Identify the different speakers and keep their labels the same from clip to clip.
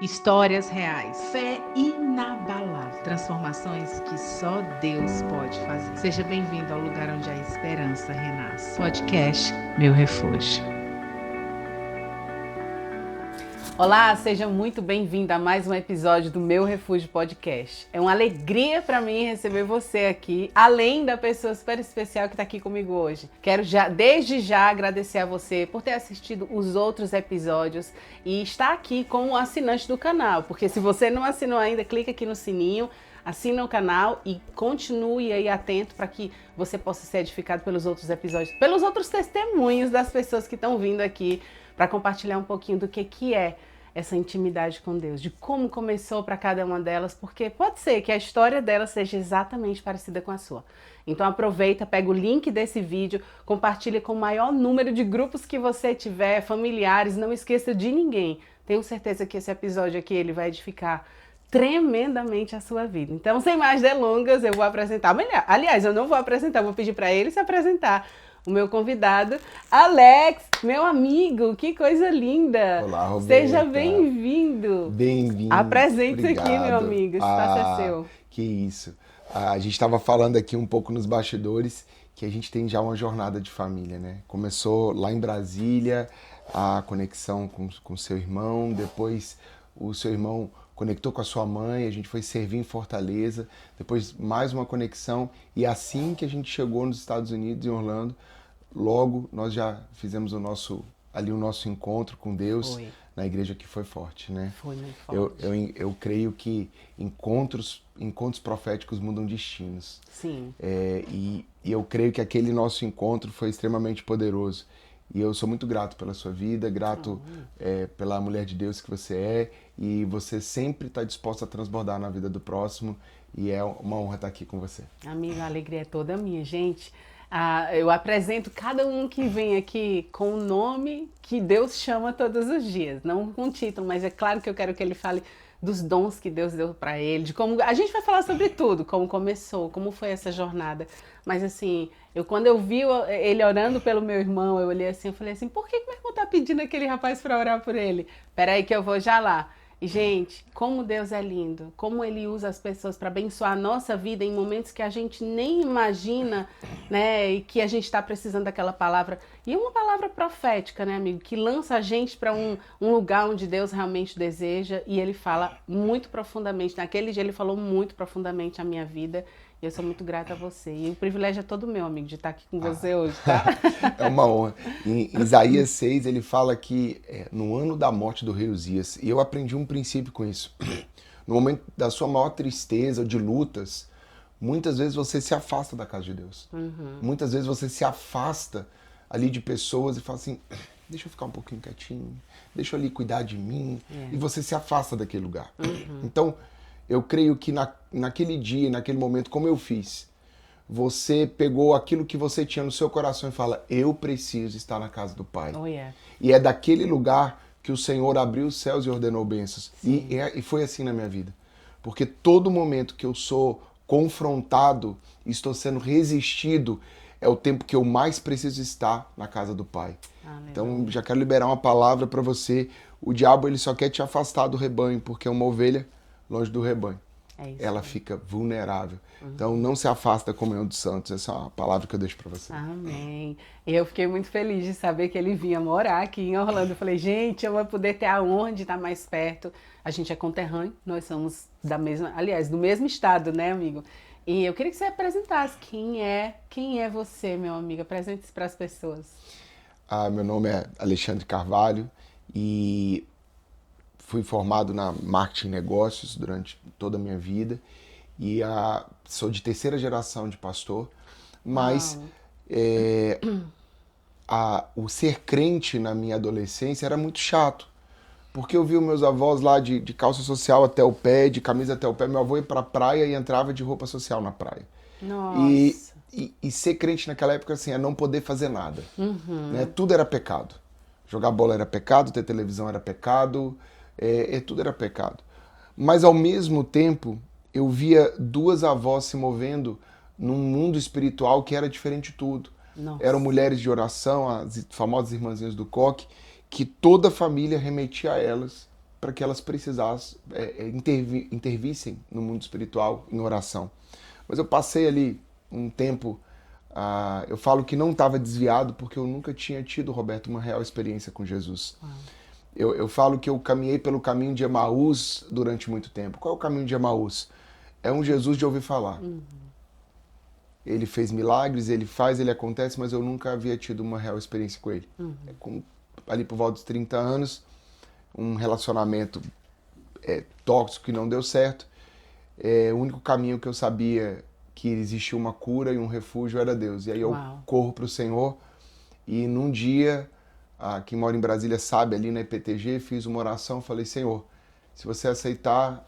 Speaker 1: Histórias reais, fé inabalável, transformações que só Deus pode fazer. Seja bem-vindo ao lugar onde a esperança renasce. Podcast Meu Refúgio. Olá, seja muito bem-vindo a mais um episódio do Meu Refúgio Podcast. É uma alegria para mim receber você aqui, além da pessoa super especial que está aqui comigo hoje. Quero desde já agradecer a você por ter assistido os outros episódios e estar aqui como assinante do canal, porque se você não assinou ainda, clica aqui no sininho, assina o canal e continue aí atento para que você possa ser edificado pelos outros episódios, pelos outros testemunhos das pessoas que estão vindo aqui para compartilhar um pouquinho do que é essa intimidade com Deus, de como começou para cada uma delas, porque pode ser que a história delas seja exatamente parecida com a sua. Então aproveita, pega o link desse vídeo, compartilha com o maior número de grupos que você tiver, familiares, não esqueça de ninguém. Tenho certeza que esse episódio aqui ele vai edificar tremendamente a sua vida. Então, sem mais delongas, eu vou apresentar. Aliás, eu não vou apresentar, vou pedir para ele se apresentar. O meu convidado, Alex, meu amigo, que coisa linda!
Speaker 2: Olá, Roberta.
Speaker 1: Seja bem-vindo.
Speaker 2: Bem-vindo.
Speaker 1: Apresente-se aqui, meu amigo, o espaço é seu.
Speaker 2: Que isso. A gente estava falando aqui um pouco nos bastidores que a gente tem já uma jornada de família, né? Começou lá em Brasília, a conexão com seu irmão, depois o seu irmão conectou com a sua mãe, a gente foi servir em Fortaleza, depois mais uma conexão, e assim que a gente chegou nos Estados Unidos, em Orlando, logo nós já fizemos o nosso encontro com Deus na igreja, que foi forte, né?
Speaker 1: Foi muito forte.
Speaker 2: Eu creio que encontros proféticos mudam destinos.
Speaker 1: Sim.
Speaker 2: E eu creio que aquele nosso encontro foi extremamente poderoso. E eu sou muito grato pela sua vida, grato pela mulher de Deus que você é, e você sempre está disposta a transbordar na vida do próximo, e é uma honra estar aqui com você.
Speaker 1: Amigo, a alegria é toda minha, gente. Eu apresento cada um que vem aqui com o nome que Deus chama todos os dias, não com título, mas é claro que eu quero que ele fale dos dons que Deus deu para ele, de como a gente vai falar sobre tudo, como começou, como foi essa jornada. Mas assim, quando eu vi ele orando pelo meu irmão, eu olhei assim, eu falei assim, por que meu irmão tá pedindo aquele rapaz para orar por ele? Peraí que eu vou já lá. E, gente, como Deus é lindo, como Ele usa as pessoas para abençoar a nossa vida em momentos que a gente nem imagina, né, e que a gente está precisando daquela palavra. E é uma palavra profética, né, amigo, que lança a gente para um lugar onde Deus realmente deseja, e Ele fala muito profundamente. Naquele dia Ele falou muito profundamente a minha vida, e eu sou muito grata a você. E o privilégio é todo meu, amigo, de estar aqui com você hoje, tá?
Speaker 2: É uma honra. Em Isaías 6, ele fala que no ano da morte do rei Uzias, e eu aprendi um princípio com isso. No momento da sua maior tristeza, de lutas, muitas vezes você se afasta da casa de Deus. Muitas vezes você se afasta ali de pessoas e fala assim, deixa eu ficar um pouquinho quietinho, deixa eu ali cuidar de mim, e você se afasta daquele lugar. Então, eu creio que naquele dia, naquele momento, como eu fiz, você pegou aquilo que você tinha no seu coração e fala, eu preciso estar na casa do Pai. E é daquele lugar que o Senhor abriu os céus e ordenou bênçãos. E foi assim na minha vida. Porque todo momento que eu sou confrontado, estou sendo resistido, é o tempo que eu mais preciso estar na casa do Pai. Então, já quero liberar uma palavra para você. O diabo, ele só quer te afastar do rebanho, porque uma ovelha longe do rebanho, ela fica vulnerável. Então, não se afasta da comunhão dos santos. Essa é uma palavra que eu deixo para você.
Speaker 1: Amém. E eu fiquei muito feliz de saber que ele vinha morar aqui em Orlando. Eu falei, gente, eu vou poder ter a honra de estar mais perto. A gente é conterrâneo, nós somos do mesmo estado, né, amigo? E eu queria que você apresentasse quem é você, meu amigo. Apresente-se para as pessoas.
Speaker 2: Meu nome é Alexandre Carvalho e fui formado na marketing e negócios durante toda a minha vida, e sou de terceira geração de pastor, mas o ser crente na minha adolescência era muito chato, porque eu vi os meus avós lá de calça social até o pé, de camisa até o pé. Meu avô ia pra praia e entrava de roupa social na praia.
Speaker 1: Nossa.
Speaker 2: E ser crente naquela época assim, é não poder fazer nada. Né? Tudo era pecado. Jogar bola era pecado, ter televisão era pecado, tudo era pecado. Mas ao mesmo tempo, eu via duas avós se movendo num mundo espiritual que era diferente de tudo.
Speaker 1: Nossa.
Speaker 2: Eram mulheres de oração, as famosas irmãzinhas do coque, que toda a família remetia a elas para que elas precisassem, intervissem no mundo espiritual em oração. Mas eu passei ali um tempo, eu falo que não estava desviado porque eu nunca tinha tido, Roberto, uma real experiência com Jesus. Eu falo que eu caminhei pelo caminho de Emaús durante muito tempo. Qual é o caminho de Emaús? É um Jesus de ouvir falar. Ele fez milagres, ele faz, ele acontece, mas eu nunca havia tido uma real experiência com ele. Ali por volta dos 30 anos, um relacionamento tóxico que não deu certo. O único caminho que eu sabia que existia uma cura e um refúgio era Deus. E aí eu corro para o Senhor e num dia, quem mora em Brasília sabe, ali na EPTG, fiz uma oração, falei, Senhor, se você aceitar,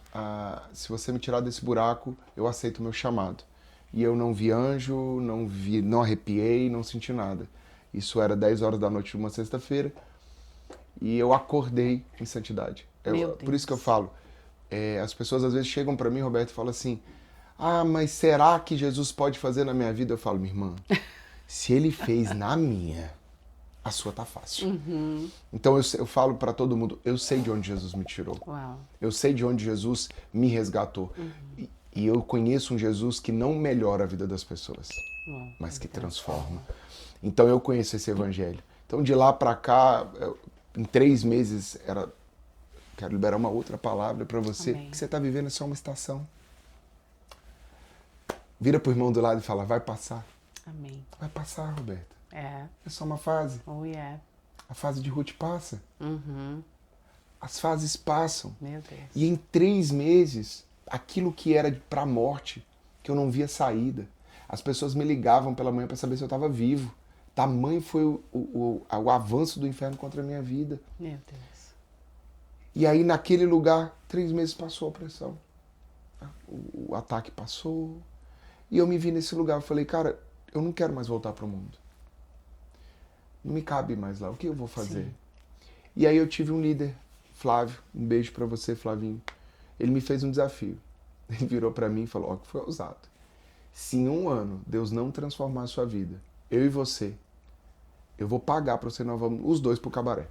Speaker 2: se você me tirar desse buraco, eu aceito o meu chamado. E eu não vi anjo, não arrepiei, não senti nada. Isso era 10 horas da noite de uma sexta-feira e eu acordei em santidade. Por isso que eu falo, as pessoas às vezes chegam para mim, Roberto, e falam assim, mas será que Jesus pode fazer na minha vida? Eu falo, minha irmã, se ele fez na minha, a sua tá fácil. Então eu falo para todo mundo, eu sei de onde Jesus me tirou. Eu sei de onde Jesus me resgatou. E eu conheço um Jesus que não melhora a vida das pessoas, mas que transforma. Então eu conheço esse evangelho. Então de lá para cá, em 3 meses, quero liberar uma outra palavra para você. O que você está vivendo é só uma estação. Vira pro irmão do lado e fala, vai passar.
Speaker 1: Amém.
Speaker 2: Vai passar, Roberta.
Speaker 1: É
Speaker 2: só uma fase. A fase de Ruth passa. As fases passam.
Speaker 1: Meu Deus.
Speaker 2: E em 3 meses, aquilo que era pra morte, que eu não via saída, as pessoas me ligavam pela manhã para saber se eu estava vivo. Tamanho foi o avanço do inferno contra a minha vida.
Speaker 1: Meu Deus.
Speaker 2: E aí naquele lugar, 3 meses passou a opressão. O ataque passou. E eu me vi nesse lugar. Eu falei, cara, eu não quero mais voltar pro mundo. Não me cabe mais lá. O que eu vou fazer? Sim. E aí eu tive um líder, Flávio. Um beijo pra você, Flavinho. Ele me fez um desafio. Ele virou pra mim e falou, que foi ousado. Se em 1 ano Deus não transformar a sua vida, eu e você, eu vou pagar pra você, nós vamos os 2 pro cabaré.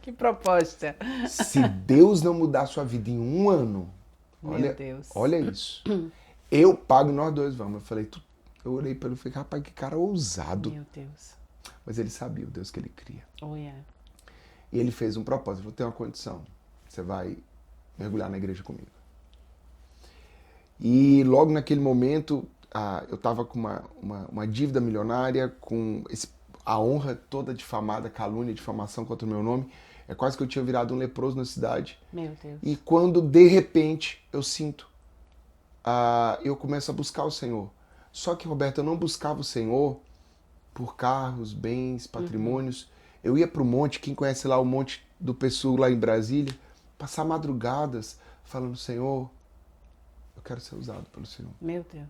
Speaker 1: Que proposta.
Speaker 2: Se Deus não mudar a sua vida em 1 ano, olha isso. Eu pago, nós 2 vamos. Eu olhei para ele e falei, rapaz, que cara ousado.
Speaker 1: Meu Deus.
Speaker 2: Mas ele sabia o Deus que ele cria.
Speaker 1: E
Speaker 2: ele fez um propósito, ele falou, tem uma condição, você vai mergulhar na igreja comigo. E logo naquele momento, eu estava com uma dívida milionária, com a honra toda difamada, calúnia, difamação contra o meu nome. É quase que eu tinha virado um leproso na cidade.
Speaker 1: Meu Deus.
Speaker 2: E quando, de repente, eu sinto, eu começo a buscar o Senhor. Só que, Roberto, eu não buscava o Senhor por carros, bens, patrimônios. Eu ia para o monte, quem conhece lá o Monte do Pessu, lá em Brasília, passar madrugadas falando, Senhor, eu quero ser usado pelo Senhor.
Speaker 1: Meu Deus.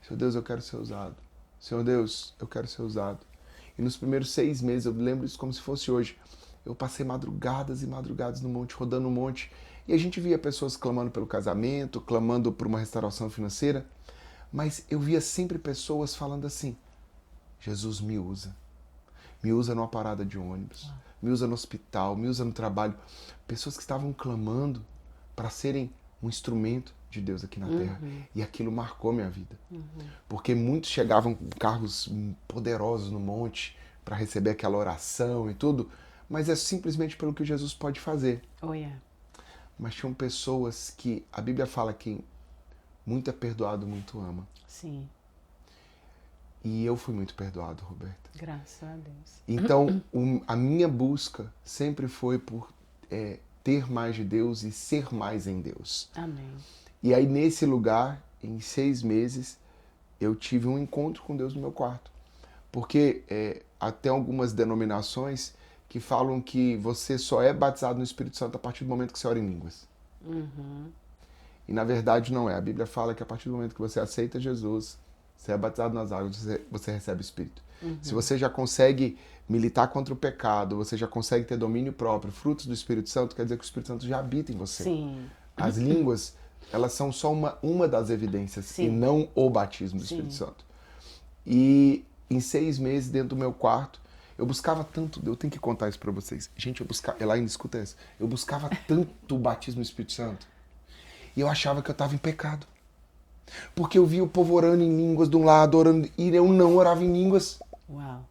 Speaker 2: Senhor Deus, eu quero ser usado. Senhor Deus, eu quero ser usado. E nos primeiros 6 meses, eu lembro isso como se fosse hoje, eu passei madrugadas e madrugadas no monte, rodando o monte, e a gente via pessoas clamando pelo casamento, clamando por uma restauração financeira, mas eu via sempre pessoas falando assim, Jesus me usa numa parada de ônibus, me usa no hospital, me usa no trabalho. Pessoas que estavam clamando para serem um instrumento de Deus aqui na Terra. E aquilo marcou minha vida. Porque muitos chegavam com carros poderosos no monte para receber aquela oração e tudo, mas é simplesmente pelo que Jesus pode fazer. Mas tinham pessoas que, a Bíblia fala que muito é perdoado, muito ama.
Speaker 1: Sim.
Speaker 2: E eu fui muito perdoado, Roberta.
Speaker 1: Graças a Deus.
Speaker 2: Então, a minha busca sempre foi por ter mais de Deus e ser mais em Deus.
Speaker 1: Amém.
Speaker 2: E aí, nesse lugar, em 6 meses, eu tive um encontro com Deus no meu quarto. Porque até algumas denominações que falam que você só é batizado no Espírito Santo a partir do momento que você ora em línguas. E na verdade não é. A Bíblia fala que a partir do momento que você aceita Jesus, você é batizado nas águas, você recebe o Espírito. Se você já consegue militar contra o pecado, você já consegue ter domínio próprio, frutos do Espírito Santo, quer dizer que o Espírito Santo já habita em você.
Speaker 1: Sim.
Speaker 2: As línguas, elas são só uma das evidências,
Speaker 1: Sim.
Speaker 2: e não o batismo do
Speaker 1: Sim.
Speaker 2: Espírito Santo. E em 6 meses, dentro do meu quarto, Eu buscava tanto, eu tenho que contar isso pra vocês. Gente, eu buscava, ela ainda escuta essa. Eu buscava tanto o batismo no Espírito Santo. E eu achava que eu estava em pecado. Porque eu via o povo orando em línguas de um lado, orando, e eu não orava em línguas.
Speaker 1: Uau.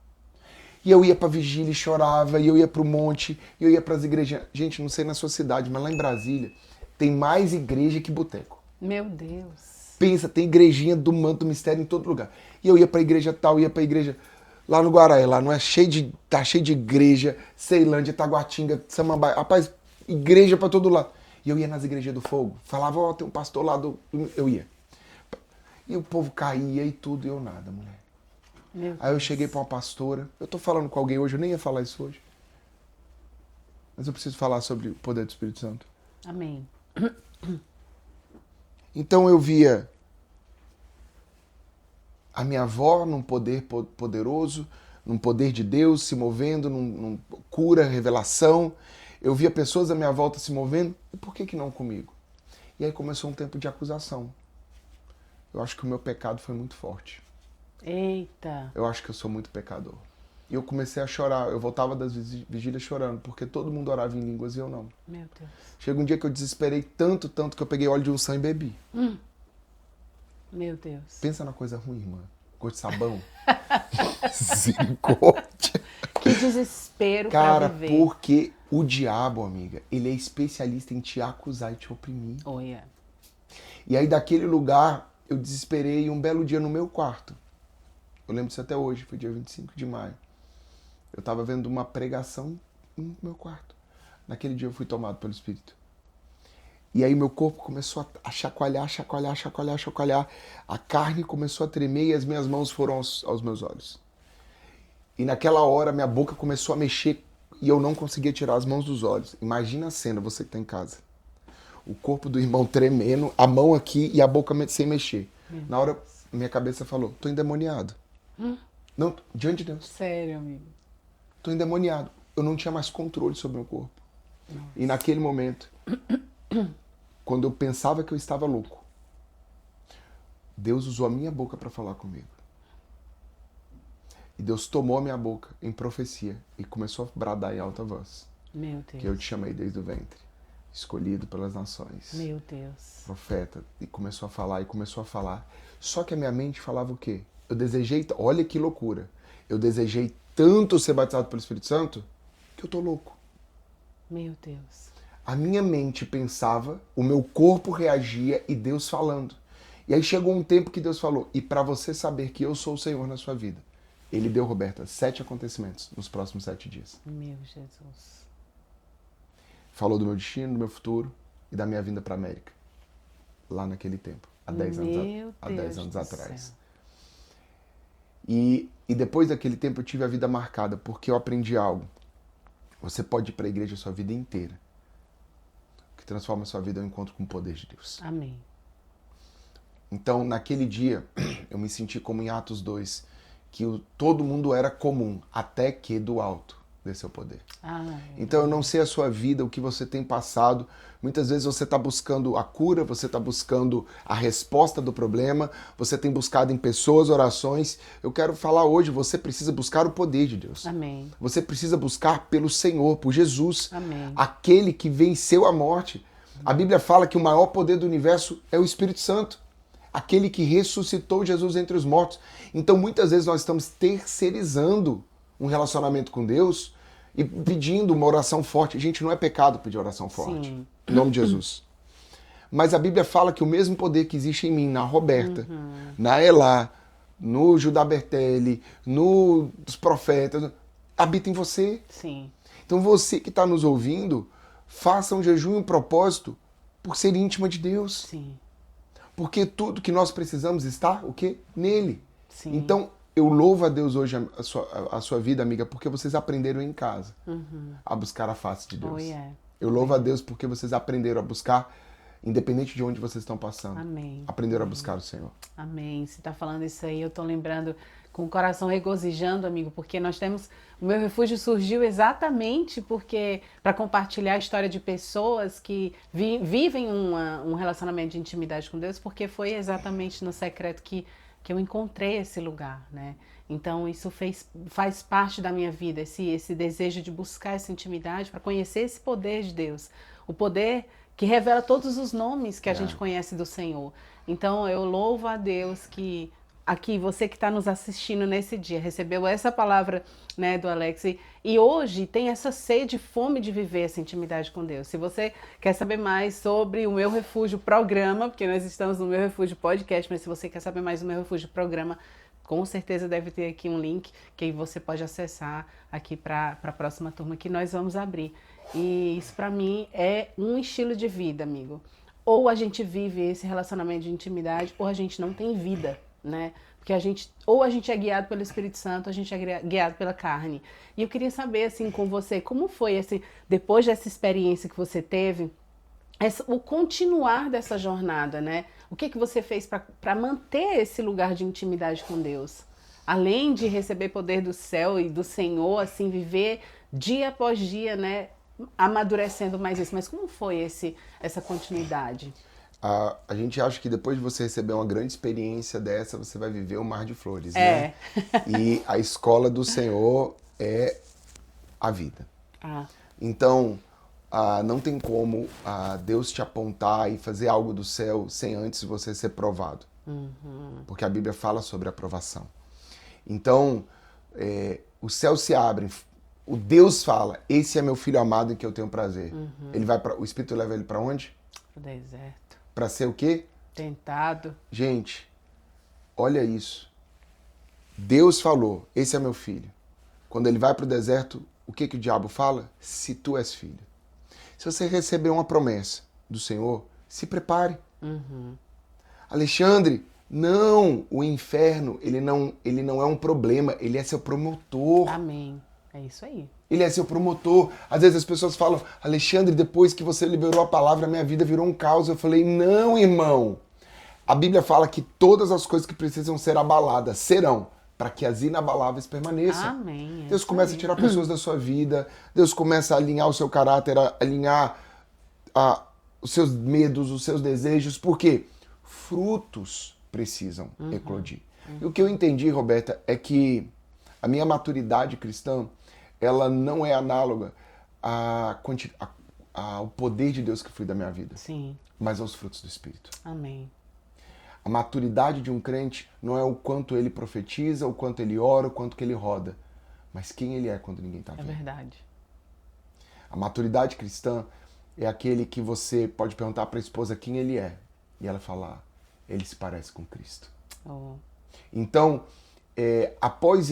Speaker 2: E eu ia pra vigília e chorava, e eu ia pro monte, e eu ia pras igrejas. Gente, não sei na sua cidade, mas lá em Brasília tem mais igreja que boteco.
Speaker 1: Meu Deus.
Speaker 2: Pensa, tem igrejinha do Manto do Mistério em todo lugar. E eu ia pra igreja tal, ia pra igreja lá no Guaraé, lá não é tá cheio de igreja, Ceilândia, Taguatinga, Samambaia, rapaz, igreja pra todo lado. E eu ia nas igrejas do fogo, falava, ó, tem um pastor lá eu ia. E o povo caía e tudo, e eu nada, mulher. Aí eu cheguei pra uma pastora, eu tô falando com alguém hoje, eu nem ia falar isso hoje. Mas eu preciso falar sobre o poder do Espírito Santo.
Speaker 1: Amém.
Speaker 2: Então eu via a minha avó num poder poderoso, num poder de Deus se movendo, num cura, revelação. Eu via pessoas à minha volta se movendo, e por que não comigo? E aí começou um tempo de acusação. Eu acho que o meu pecado foi muito forte.
Speaker 1: Eita.
Speaker 2: Eu acho que eu sou muito pecador. E eu comecei a chorar, eu voltava das vigílias chorando, porque todo mundo orava em línguas e eu não.
Speaker 1: Meu Deus.
Speaker 2: Chega um dia que eu desesperei tanto que eu peguei óleo de unção e bebi.
Speaker 1: Meu Deus.
Speaker 2: Pensa na coisa ruim, irmã. Gosto de sabão. Misericórdia.
Speaker 1: Que desespero
Speaker 2: Cara,
Speaker 1: pra viver.
Speaker 2: porque o diabo, amiga, ele é especialista em te acusar e te oprimir.
Speaker 1: Olha.
Speaker 2: E aí daquele lugar, eu desesperei um belo dia no meu quarto. Eu lembro disso até hoje, foi dia 25 de maio. Eu estava vendo uma pregação no meu quarto. Naquele dia eu fui tomado pelo Espírito. E aí meu corpo começou a chacoalhar. A carne começou a tremer e as minhas mãos foram aos meus olhos. E naquela hora minha boca começou a mexer e eu não conseguia tirar as mãos dos olhos. Imagina a cena, você que está em casa. O corpo do irmão tremendo, a mão aqui e a boca sem mexer. Na hora, minha cabeça falou, tô endemoniado. Não, diante de Deus.
Speaker 1: Sério, amigo.
Speaker 2: Tô endemoniado. Eu não tinha mais controle sobre o meu corpo. Nossa. E naquele momento, quando eu pensava que eu estava louco, Deus usou a minha boca para falar comigo. E Deus tomou a minha boca em profecia e começou a bradar em alta voz.
Speaker 1: Meu Deus.
Speaker 2: Que eu te chamei desde o ventre, escolhido pelas nações.
Speaker 1: Meu Deus.
Speaker 2: Profeta. E começou a falar. Só que a minha mente falava o quê? Eu desejei, olha que loucura, eu desejei tanto ser batizado pelo Espírito Santo que eu tô louco.
Speaker 1: Meu Deus.
Speaker 2: A minha mente pensava, o meu corpo reagia e Deus falando. E aí chegou um tempo que Deus falou, e para você saber que eu sou o Senhor na sua vida, Ele deu, Roberta, 7 acontecimentos nos próximos 7 dias.
Speaker 1: Meu Jesus.
Speaker 2: Falou do meu destino, do meu futuro e da minha vinda para a América. Lá naquele tempo, há 10 anos atrás. E depois daquele tempo eu tive a vida marcada, porque eu aprendi algo. Você pode ir para a igreja a sua vida inteira. O que transforma a sua vida é o encontro com o poder de Deus.
Speaker 1: Amém.
Speaker 2: Então, naquele dia, eu me senti como em Atos 2, que todo mundo era comum, até que do alto desceu o poder. Então, eu não sei a sua vida, o que você tem passado. Muitas vezes você está buscando a cura, você está buscando a resposta do problema, você tem buscado em pessoas, orações. Eu quero falar hoje, você precisa buscar o poder de Deus.
Speaker 1: Amém.
Speaker 2: Você precisa buscar pelo Senhor, por Jesus.
Speaker 1: Amém.
Speaker 2: Aquele que venceu a morte. A Bíblia fala que o maior poder do universo é o Espírito Santo. Aquele que ressuscitou Jesus entre os mortos. Então, muitas vezes nós estamos terceirizando um relacionamento com Deus e pedindo uma oração forte. Gente, não é pecado pedir oração forte.
Speaker 1: Sim.
Speaker 2: Em nome de Jesus. Mas a Bíblia fala que o mesmo poder que existe em mim, na Roberta, na Elá, no Judá Bertelli, nos profetas, habita em você.
Speaker 1: Sim.
Speaker 2: Então você que está nos ouvindo, faça um jejum e um propósito por ser íntima de Deus.
Speaker 1: Sim.
Speaker 2: Porque tudo que nós precisamos está, o quê? Nele.
Speaker 1: Sim.
Speaker 2: Então, eu louvo a Deus hoje a sua vida, amiga, porque vocês aprenderam em casa a buscar a face de Deus.
Speaker 1: Oh, yeah.
Speaker 2: Eu louvo a Deus porque vocês aprenderam a buscar, independente de onde vocês estão passando.
Speaker 1: Amém.
Speaker 2: Aprenderam a buscar o Senhor.
Speaker 1: Amém. Você está falando isso aí, eu estou lembrando com o coração regozijando, amigo, porque nós temos... O Meu Refúgio surgiu exatamente porque para compartilhar a história de pessoas que vivem um relacionamento de intimidade com Deus, porque foi exatamente no secreto que que eu encontrei esse lugar, né? Então isso faz parte da minha vida, esse desejo de buscar essa intimidade para conhecer esse poder de Deus, o poder que revela todos os nomes que a gente conhece do Senhor. Então eu louvo a Deus que aqui você que está nos assistindo nesse dia recebeu essa palavra, né, do Alex e hoje tem essa sede, fome de viver essa intimidade com Deus. Se você quer saber mais sobre o Meu Refúgio Programa, porque nós estamos no Meu Refúgio Podcast, mas se você quer saber mais do Meu Refúgio Programa, com certeza deve ter aqui um link que você pode acessar aqui para a próxima turma que nós vamos abrir. E isso para mim é um estilo de vida, amigo. Ou a gente vive esse relacionamento de intimidade, ou a gente não tem vida, né? Porque ou a gente é guiado pelo Espírito Santo, ou a gente é guiado pela carne. E eu queria saber, assim, com você, como foi, depois dessa experiência que você teve, o continuar dessa jornada, né? O que você fez para manter esse lugar de intimidade com Deus? Além de receber poder do céu e do Senhor, assim, viver dia após dia, né? Amadurecendo mais isso. Mas como foi essa continuidade?
Speaker 2: A gente acha que depois de você receber uma grande experiência dessa, você vai viver um mar de flores, né? E a escola do Senhor é a vida. Então, não tem como Deus te apontar e fazer algo do céu sem antes você ser provado. Porque a Bíblia fala sobre a provação. Então, os céus se abrem, o Deus fala, esse é meu filho amado em que eu tenho prazer. O Espírito leva ele para onde?
Speaker 1: Pro deserto.
Speaker 2: Para ser o quê?
Speaker 1: Tentado.
Speaker 2: Gente, olha isso. Deus falou, esse é meu filho. Quando ele vai para o deserto, o que o diabo fala? Se tu és filho. Se você receber uma promessa do Senhor, se prepare. Alexandre, não, o inferno, ele não é um problema, ele é seu promotor.
Speaker 1: Amém. É isso aí.
Speaker 2: Ele é seu promotor. Às vezes as pessoas falam, Alexandre, depois que você liberou a palavra, minha vida virou um caos. Eu falei, não, irmão. A Bíblia fala que todas as coisas que precisam ser abaladas serão, para que as inabaláveis permaneçam.
Speaker 1: Amém.
Speaker 2: Deus começa a tirar pessoas da sua vida, Deus começa a alinhar o seu caráter, a alinhar os seus medos, os seus desejos, porque frutos precisam eclodir. E o que eu entendi, Roberta, é que a minha maturidade cristã, ela não é análoga ao poder de Deus que flui da minha vida,
Speaker 1: Sim.
Speaker 2: mas aos frutos do Espírito.
Speaker 1: Amém.
Speaker 2: A maturidade de um crente não é o quanto ele profetiza, o quanto ele ora, o quanto que ele roda, mas quem ele é quando ninguém está vendo.
Speaker 1: É verdade.
Speaker 2: A maturidade cristã é aquele que você pode perguntar para a esposa quem ele é, e ela falar, ele se parece com Cristo. Então, após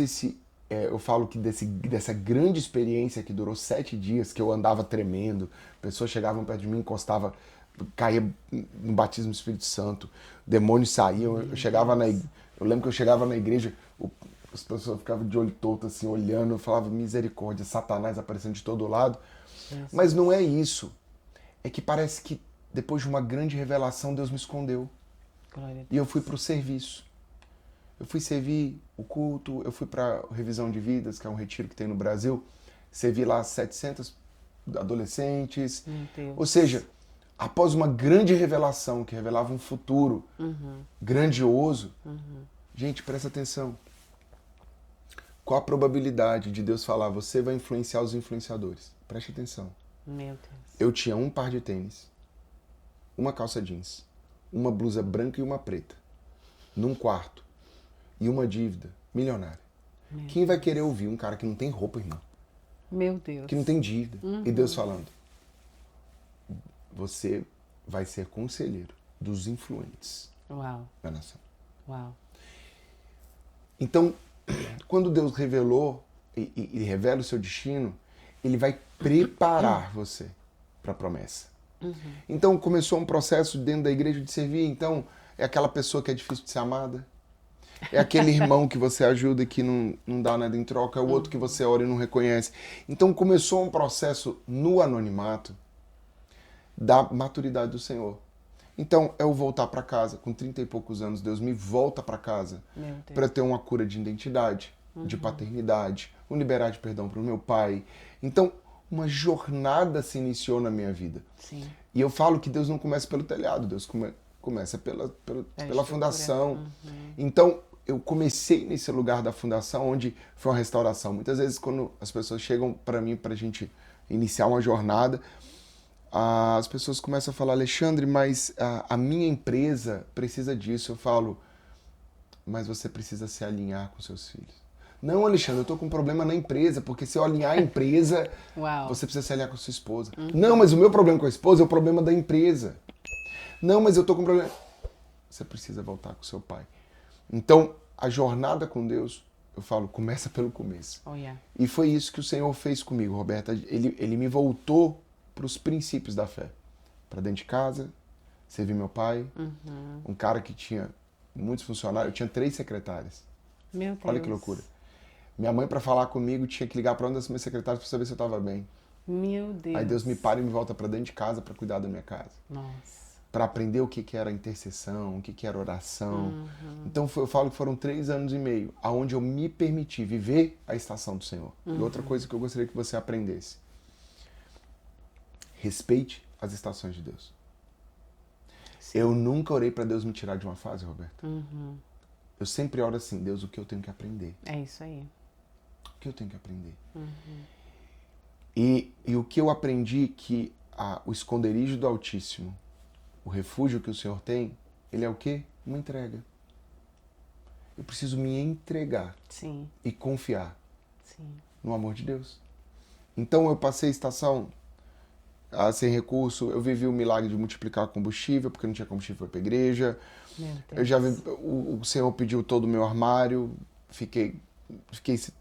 Speaker 2: eu falo que dessa grande experiência que durou 7 dias, que eu andava tremendo, pessoas chegavam perto de mim, encostavam, caía no batismo do Espírito Santo, demônios saíam, eu lembro que eu chegava na igreja, as pessoas ficavam de olho torto assim, olhando, eu falava, misericórdia, Satanás aparecendo de todo lado. Mas não é isso. É que parece que depois de uma grande revelação, Deus me escondeu. E eu fui para o serviço. Eu fui servir o culto, eu fui para Revisão de Vidas, que é um retiro que tem no Brasil, servi lá 700 adolescentes. Ou seja, após uma grande revelação, que revelava um futuro grandioso, gente, presta atenção. Qual a probabilidade de Deus falar, você vai influenciar os influenciadores? Preste atenção.
Speaker 1: Meu Deus.
Speaker 2: Eu tinha um par de tênis, uma calça jeans, uma blusa branca e uma preta, num quarto, e uma dívida milionária. Quem vai querer ouvir um cara que não tem roupa, irmão?
Speaker 1: Meu Deus.
Speaker 2: Que não tem dívida. E Deus falando, você vai ser conselheiro dos influentes da nação. Então, quando Deus revelou e revela o seu destino, ele vai preparar você para a promessa. Então começou um processo dentro da igreja de servir. Então é aquela pessoa que é difícil de ser amada, é aquele irmão que você ajuda e que não dá nada em troca, é o outro que você ora e não reconhece. Então começou um processo no anonimato da maturidade do Senhor. Então eu voltar para casa, com 30 e poucos anos, Deus me volta para casa para ter uma cura de identidade, de paternidade, um liberar de perdão para o meu pai. Então, uma jornada se iniciou na minha vida.
Speaker 1: Sim.
Speaker 2: E eu falo que Deus não começa pelo telhado, Deus Começa pela
Speaker 1: estrutura.
Speaker 2: fundação. Então, eu comecei nesse lugar da fundação, onde foi uma restauração. Muitas vezes, quando as pessoas chegam para mim, para a gente iniciar uma jornada, as pessoas começam a falar, Alexandre, mas a minha empresa precisa disso. Eu falo, mas você precisa se alinhar com seus filhos. Não, Alexandre, eu estou com um problema na empresa, porque se eu alinhar a empresa, você precisa se alinhar com a sua esposa. Não, mas o meu problema com a esposa é o problema da empresa. Não, mas eu estou com um problema... Você precisa voltar com o seu pai. Então, a jornada com Deus, eu falo, começa pelo começo.
Speaker 1: Oh, yeah.
Speaker 2: E foi isso que o Senhor fez comigo, Roberta. Ele me voltou para os princípios da fé. Para dentro de casa, servir meu pai. Um cara que tinha muitos funcionários. Eu tinha 3 secretárias.
Speaker 1: Meu Deus.
Speaker 2: Olha que loucura. Minha mãe, para falar comigo, tinha que ligar para uma das minhas secretárias para saber se eu estava bem.
Speaker 1: Meu Deus.
Speaker 2: Aí Deus me para e me volta para dentro de casa para cuidar da minha casa.
Speaker 1: Nossa.
Speaker 2: Para aprender o que era intercessão, o que era oração. Então eu falo que foram 3 anos e meio, onde eu me permiti viver a estação do Senhor. E outra coisa que eu gostaria que você aprendesse. Respeite as estações de Deus. Sim. Eu nunca orei para Deus me tirar de uma fase, Roberta. Eu sempre oro assim, Deus, o que eu tenho que aprender?
Speaker 1: É isso aí.
Speaker 2: O que eu tenho que aprender? E o que eu aprendi que o esconderijo do Altíssimo, o refúgio que o Senhor tem, ele é o quê? Uma entrega. Eu preciso me entregar.
Speaker 1: Sim.
Speaker 2: E confiar.
Speaker 1: Sim. No
Speaker 2: amor de Deus. Então eu passei a estação sem recurso, eu vivi o milagre de multiplicar combustível, porque não tinha combustível para a igreja.
Speaker 1: Meu Deus.
Speaker 2: Eu já vi, o Senhor pediu todo o meu armário, fiquei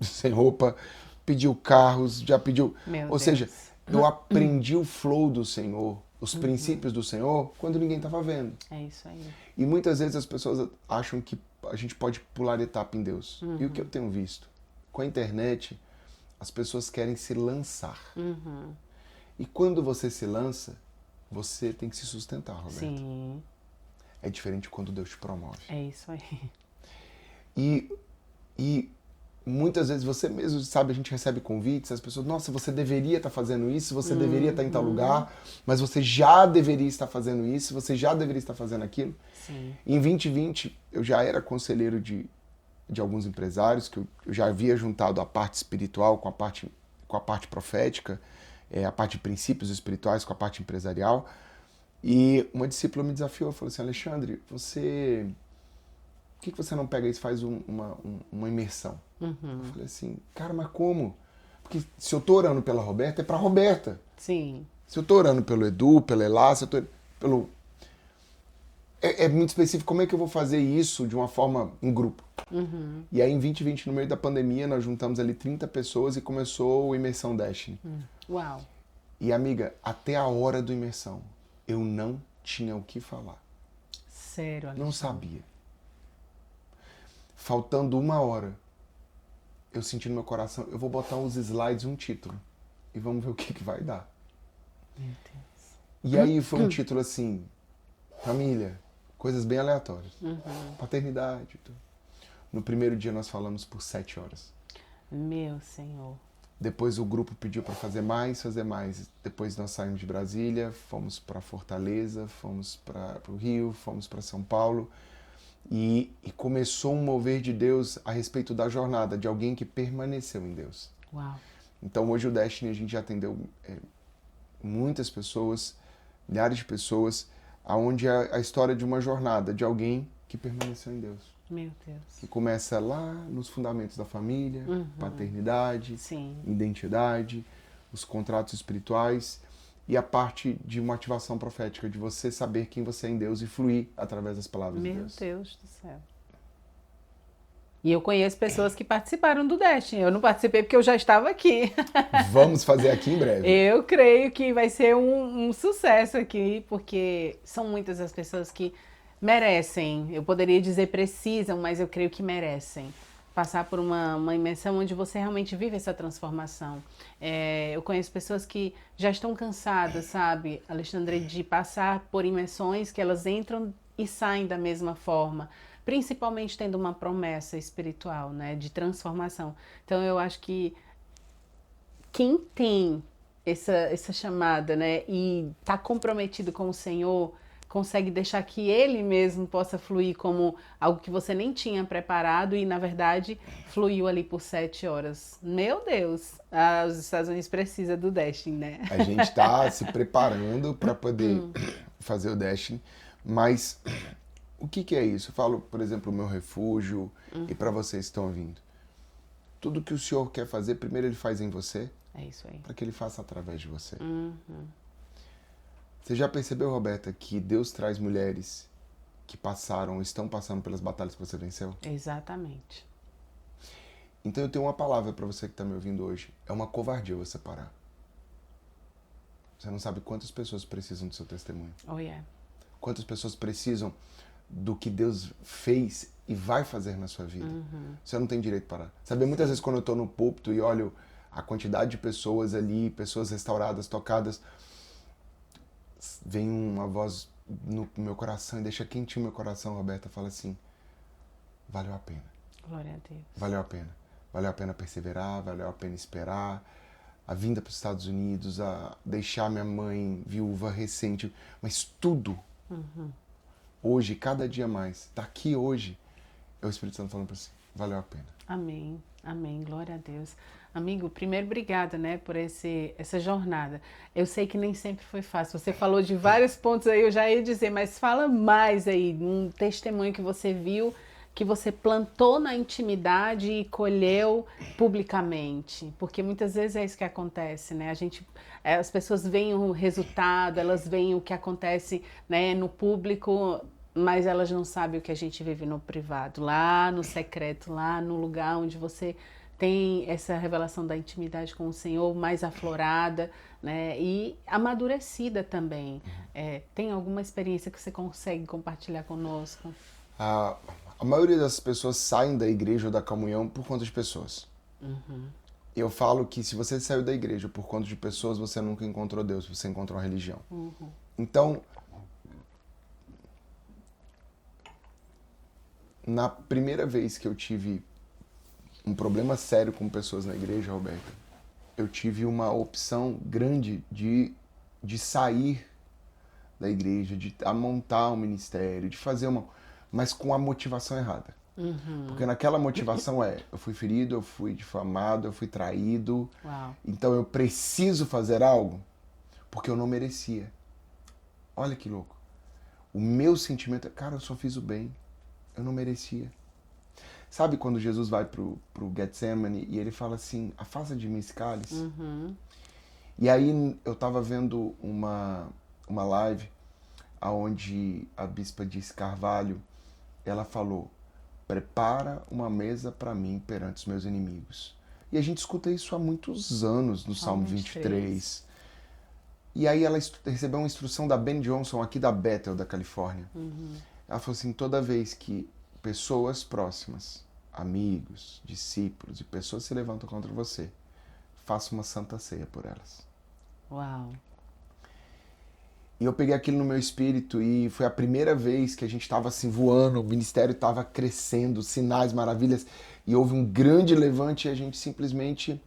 Speaker 2: sem roupa, pediu carros, já pediu... Ou seja, eu aprendi o flow do Senhor, os princípios do Senhor, quando ninguém estava vendo.
Speaker 1: É isso aí.
Speaker 2: E muitas vezes as pessoas acham que a gente pode pular etapa em Deus. E o que eu tenho visto? Com a internet, as pessoas querem se lançar. E quando você se lança, você tem que se sustentar, Roberta.
Speaker 1: Sim.
Speaker 2: É diferente quando Deus te promove.
Speaker 1: É isso aí.
Speaker 2: E muitas vezes você mesmo sabe, a gente recebe convites, as pessoas, nossa, você deveria estar fazendo isso, você deveria estar em tal lugar, mas você já deveria estar fazendo isso, você já deveria estar fazendo aquilo.
Speaker 1: Sim.
Speaker 2: Em 2020, eu já era conselheiro de alguns empresários, que eu já havia juntado a parte espiritual com a parte profética, a parte de princípios espirituais com a parte empresarial. E uma discípula me desafiou, falou assim, Alexandre, por que você não pega isso e faz uma imersão? Eu falei assim, cara, mas como? Porque se eu tô orando pela Roberta, é pra Roberta.
Speaker 1: Sim.
Speaker 2: Se eu tô orando pelo Edu, pela Elá, se eu tô pelo... É muito específico, como é que eu vou fazer isso de uma forma em grupo? E aí em 2020, no meio da pandemia, nós juntamos ali 30 pessoas e começou o Imersão Destiny.
Speaker 1: Uau.
Speaker 2: E amiga, até a hora do Imersão, eu não tinha o que falar.
Speaker 1: Sério, Alexandre?
Speaker 2: Não sabia. Faltando 1 hora, eu senti no meu coração, eu vou botar uns slides, um título, e vamos ver o que vai dar.
Speaker 1: Meu Deus.
Speaker 2: E aí foi um título assim, família, coisas bem aleatórias. Paternidade. Tudo. No primeiro dia nós falamos por 7 horas.
Speaker 1: Meu Senhor.
Speaker 2: Depois o grupo pediu para fazer mais. Depois nós saímos de Brasília, fomos para Fortaleza, fomos para o Rio, fomos para São Paulo. E começou um mover de Deus a respeito da jornada de alguém que permaneceu em Deus.
Speaker 1: Uau.
Speaker 2: Então hoje o Destiny a gente já atendeu muitas pessoas, milhares de pessoas, aonde é a história de uma jornada de alguém que permaneceu em Deus.
Speaker 1: Meu Deus.
Speaker 2: Que começa lá nos fundamentos da família, paternidade,
Speaker 1: Sim.
Speaker 2: identidade, os contratos espirituais e a parte de uma ativação profética, de você saber quem você é em Deus e fluir através das palavras de Deus.
Speaker 1: Meu Deus do céu. E eu conheço pessoas que participaram do Destiny. Eu não participei porque eu já estava aqui.
Speaker 2: Vamos fazer aqui em breve.
Speaker 1: Eu creio que vai ser um sucesso aqui, porque são muitas as pessoas que merecem, eu poderia dizer precisam, mas eu creio que merecem passar por uma imersão onde você realmente vive essa transformação. Eu conheço pessoas que já estão cansadas, sabe, Alexandre, de passar por imersões que elas entram e saem da mesma forma, principalmente tendo uma promessa espiritual, né, de transformação. Então eu acho que quem tem essa chamada, né, e está comprometido com o Senhor, consegue deixar que ele mesmo possa fluir como algo que você nem tinha preparado e, na verdade, fluiu ali por 7 horas. Meu Deus, os Estados Unidos precisam do Destiny, né?
Speaker 2: A gente está se preparando para poder fazer o Destiny, mas o que é isso? Eu falo, por exemplo, o meu refúgio e para vocês que estão ouvindo. Tudo que o Senhor quer fazer, primeiro Ele faz em você.
Speaker 1: É isso aí.
Speaker 2: Para que Ele faça através de você. Você já percebeu, Roberta, que Deus traz mulheres que estão passando pelas batalhas que você venceu?
Speaker 1: Exatamente.
Speaker 2: Então eu tenho uma palavra para você que está me ouvindo hoje. É uma covardia você parar. Você não sabe quantas pessoas precisam do seu testemunho.
Speaker 1: Oh, yeah.
Speaker 2: Quantas pessoas precisam do que Deus fez e vai fazer na sua vida. Você não tem direito de parar. Sabe, muitas vezes quando eu estou no púlpito e olho a quantidade de pessoas ali, pessoas restauradas, tocadas, vem uma voz no meu coração e deixa quentinho meu coração, Roberta, fala assim, valeu a pena.
Speaker 1: Glória a Deus.
Speaker 2: Valeu a pena. Valeu a pena perseverar, valeu a pena esperar, a vinda para os Estados Unidos, a deixar minha mãe viúva recente, mas tudo, hoje, cada dia mais, tá aqui hoje, é o Espírito Santo falando para você, valeu a pena.
Speaker 1: Amém, amém, glória a Deus. Amigo, primeiro, obrigada, né, por essa jornada. Eu sei que nem sempre foi fácil. Você falou de vários pontos aí, eu já ia dizer, mas fala mais aí, um testemunho que você viu, que você plantou na intimidade e colheu publicamente. Porque muitas vezes é isso que acontece, né? As pessoas veem o resultado, elas veem o que acontece, né, no público, mas elas não sabem o que a gente vive no privado, lá no secreto, lá no lugar onde você tem essa revelação da intimidade com o Senhor mais aflorada, né, e amadurecida também. Tem alguma experiência que você consegue compartilhar conosco?
Speaker 2: A maioria das pessoas saem da igreja ou da comunhão por conta de pessoas. Eu falo que se você saiu da igreja por conta de pessoas, você nunca encontrou Deus, você encontrou a religião. Então, na primeira vez que eu tive um problema sério com pessoas na igreja, Roberta, eu tive uma opção grande de sair da igreja, de montar um ministério, de fazer mas com a motivação errada. Porque naquela motivação eu fui ferido, eu fui difamado, eu fui traído.
Speaker 1: Uau.
Speaker 2: Então eu preciso fazer algo porque eu não merecia. Olha que louco. O meu sentimento é, cara, eu só fiz o bem. Eu não merecia. Sabe quando Jesus vai pro Getsemane e ele fala assim, afasta de mim esse cálice? E aí eu tava vendo uma live onde a bispa de Carvalho, ela falou, prepara uma mesa para mim perante os meus inimigos. E a gente escuta isso há muitos anos no Salmo 23. E aí ela recebeu uma instrução da Ben Johnson, aqui da Bethel, da Califórnia. Ela falou assim, toda vez que pessoas próximas, amigos, discípulos e pessoas se levantam contra você, faça uma santa ceia por elas.
Speaker 1: Uau.
Speaker 2: E eu peguei aquilo no meu espírito e foi a primeira vez que a gente estava assim voando, o ministério estava crescendo, sinais, maravilhas, e houve um grande levante e a gente simplesmente,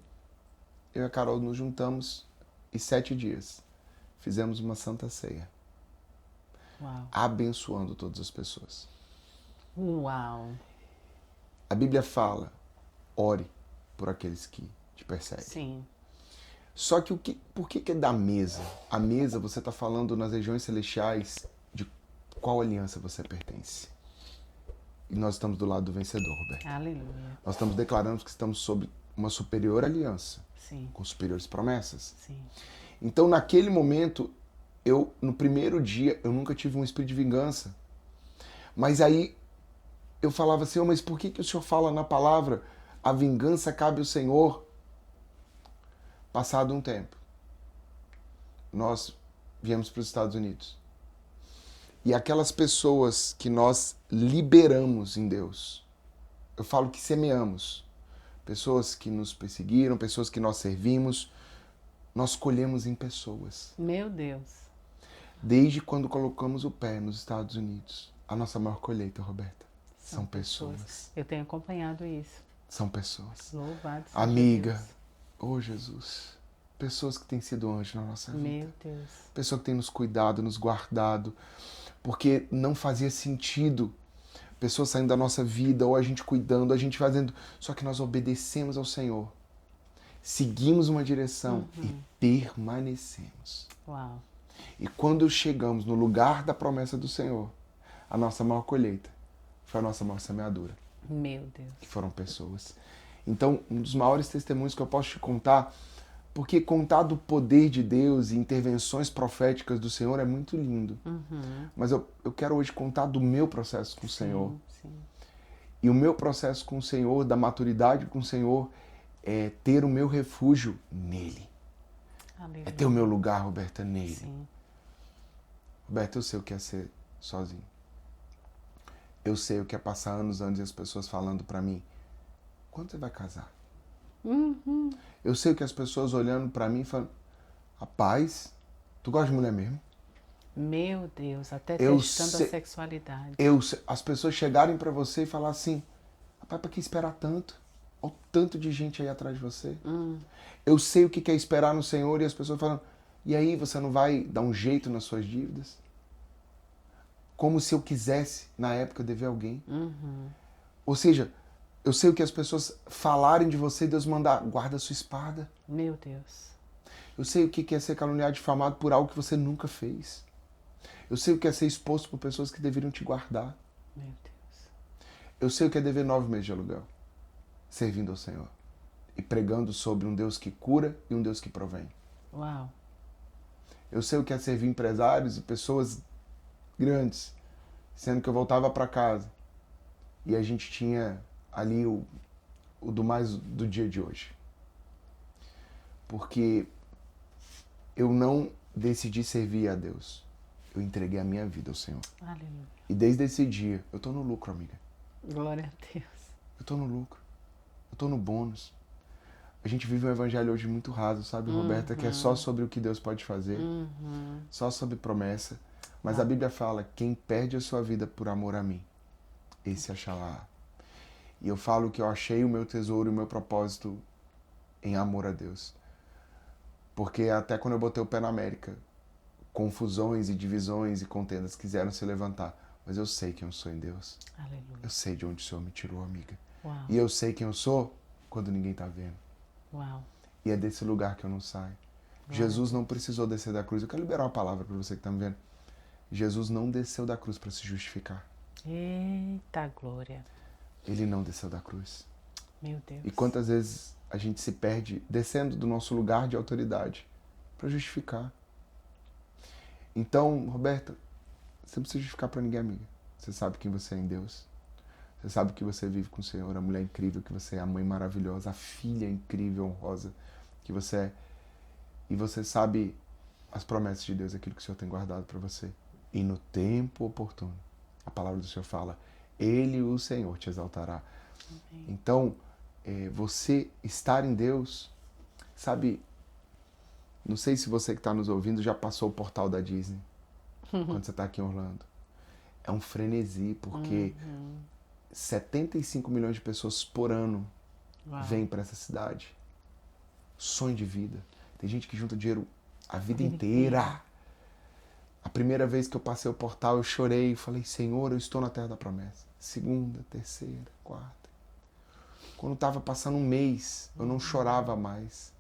Speaker 2: eu e a Carol nos juntamos e 7 dias fizemos uma santa ceia.
Speaker 1: Uau.
Speaker 2: Abençoando todas as pessoas.
Speaker 1: Uau.
Speaker 2: A Bíblia fala, ore por aqueles que te perseguem.
Speaker 1: Sim.
Speaker 2: Só que por que é da mesa? A mesa, você está falando nas regiões celestiais de qual aliança você pertence. E nós estamos do lado do vencedor, Roberto.
Speaker 1: Aleluia.
Speaker 2: Nós estamos declarando que estamos sob uma superior aliança,
Speaker 1: Sim.
Speaker 2: com superiores promessas.
Speaker 1: Sim.
Speaker 2: Então, naquele momento, no primeiro dia, eu nunca tive um espírito de vingança. Mas aí, eu falava assim, mas por que o Senhor fala na palavra, a vingança cabe ao Senhor? Passado um tempo, nós viemos para os Estados Unidos. E aquelas pessoas que nós liberamos em Deus, eu falo que semeamos, pessoas que nos perseguiram, pessoas que nós servimos, nós colhemos em pessoas.
Speaker 1: Meu Deus.
Speaker 2: Desde quando colocamos o pé nos Estados Unidos, a nossa maior colheita, Roberta, são pessoas.
Speaker 1: Eu tenho acompanhado isso.
Speaker 2: São pessoas.
Speaker 1: Louvado seja
Speaker 2: Amiga,
Speaker 1: Deus.
Speaker 2: oh Jesus, pessoas que têm sido anjos na nossa vida.
Speaker 1: Meu Deus.
Speaker 2: Pessoa que tem nos cuidado, nos guardado. porque não fazia sentido pessoas saindo da nossa vida, ou a gente cuidando, a gente fazendo. Só que nós obedecemos ao Senhor, seguimos uma direção e permanecemos.
Speaker 1: Uau.
Speaker 2: E quando chegamos no lugar da promessa do Senhor, a nossa maior colheita foi a nossa maior semeadura,
Speaker 1: Meu Deus.
Speaker 2: que foram pessoas. Então, um dos maiores testemunhos que eu posso te contar, porque contar do poder de Deus e intervenções proféticas do Senhor é muito lindo. Mas eu quero hoje contar do meu processo com o Senhor.
Speaker 1: Sim.
Speaker 2: E o meu processo com o Senhor, da maturidade com o Senhor, é ter o meu refúgio nele.
Speaker 1: Aleluia.
Speaker 2: É ter o meu lugar, Roberta, nele.
Speaker 1: Sim.
Speaker 2: Roberta, eu sei o que é ser sozinho. Eu sei o que é passar anos e as pessoas falando pra mim, quando você vai casar? Eu sei o que as pessoas olhando pra mim e falando, rapaz, tu gosta de mulher mesmo?
Speaker 1: Meu Deus, até
Speaker 2: Eu
Speaker 1: testando
Speaker 2: sei-
Speaker 1: a sexualidade.
Speaker 2: As pessoas chegarem pra você e falar assim, rapaz, pra que esperar tanto? Olha o tanto de gente aí atrás de você. Eu sei o que é esperar no Senhor e as pessoas falam, e aí você não vai dar um jeito nas suas dívidas? Como se eu quisesse, na época, dever alguém. Ou seja, eu sei o que as pessoas falarem de você e Deus mandar, guarda a sua espada.
Speaker 1: Meu Deus.
Speaker 2: Eu sei o que é ser caluniado e difamado por algo que você nunca fez. Eu sei o que é ser exposto por pessoas que deveriam te guardar.
Speaker 1: Meu Deus.
Speaker 2: Eu sei o que é dever 9 meses de aluguel, servindo ao Senhor. E pregando sobre um Deus que cura e um Deus que provém.
Speaker 1: Uau.
Speaker 2: Eu sei o que é servir empresários e pessoas grandes, sendo que eu voltava para casa e a gente tinha ali o do mais do dia de hoje. Porque eu não decidi servir a Deus. Eu entreguei a minha vida ao Senhor.
Speaker 1: Aleluia.
Speaker 2: E desde esse dia, eu tô no lucro, amiga.
Speaker 1: Glória a Deus.
Speaker 2: Eu tô no lucro. Eu tô no bônus. A gente vive um evangelho hoje muito raso, sabe, Roberta? Que é só sobre o que Deus pode fazer. Só sobre promessa. Mas a Bíblia fala, quem perde a sua vida por amor a mim, esse achará. E eu falo que eu achei o meu tesouro e o meu propósito em amor a Deus. Porque até quando eu botei o pé na América, confusões e divisões e contendas quiseram se levantar. Mas eu sei quem eu sou em Deus.
Speaker 1: Aleluia.
Speaker 2: Eu sei de onde o Senhor me tirou, amiga.
Speaker 1: Uau.
Speaker 2: E eu sei quem eu sou quando ninguém tá vendo.
Speaker 1: Uau.
Speaker 2: E é desse lugar que eu não saio. Jesus não precisou descer da cruz. Eu quero liberar uma palavra para você que tá me vendo. Jesus não desceu da cruz para se justificar.
Speaker 1: Eita glória.
Speaker 2: Ele não desceu da cruz.
Speaker 1: Meu Deus.
Speaker 2: E quantas vezes a gente se perde descendo do nosso lugar de autoridade para justificar. Então, Roberta, você não precisa justificar para ninguém, amiga. Você sabe quem você é em Deus. Você sabe que você vive com o Senhor, a mulher incrível que você é, a mãe maravilhosa, a filha incrível, honrosa que você é. E você sabe as promessas de Deus, aquilo que o Senhor tem guardado para você. E no tempo oportuno, a palavra do Senhor fala, Ele, o Senhor, te exaltará.
Speaker 1: Amém.
Speaker 2: Então, você estar em Deus, sabe, não sei se você que está nos ouvindo já passou o portal da Disney, quando você está aqui em Orlando. É um frenesi, porque 75 milhões de pessoas por ano vêm para essa cidade. Sonho de vida. Tem gente que junta dinheiro a vida inteira. A primeira vez que eu passei o portal, eu chorei e falei, Senhor, eu estou na terra da promessa. Segunda, terceira, quarta. Quando estava passando um mês, eu não chorava mais.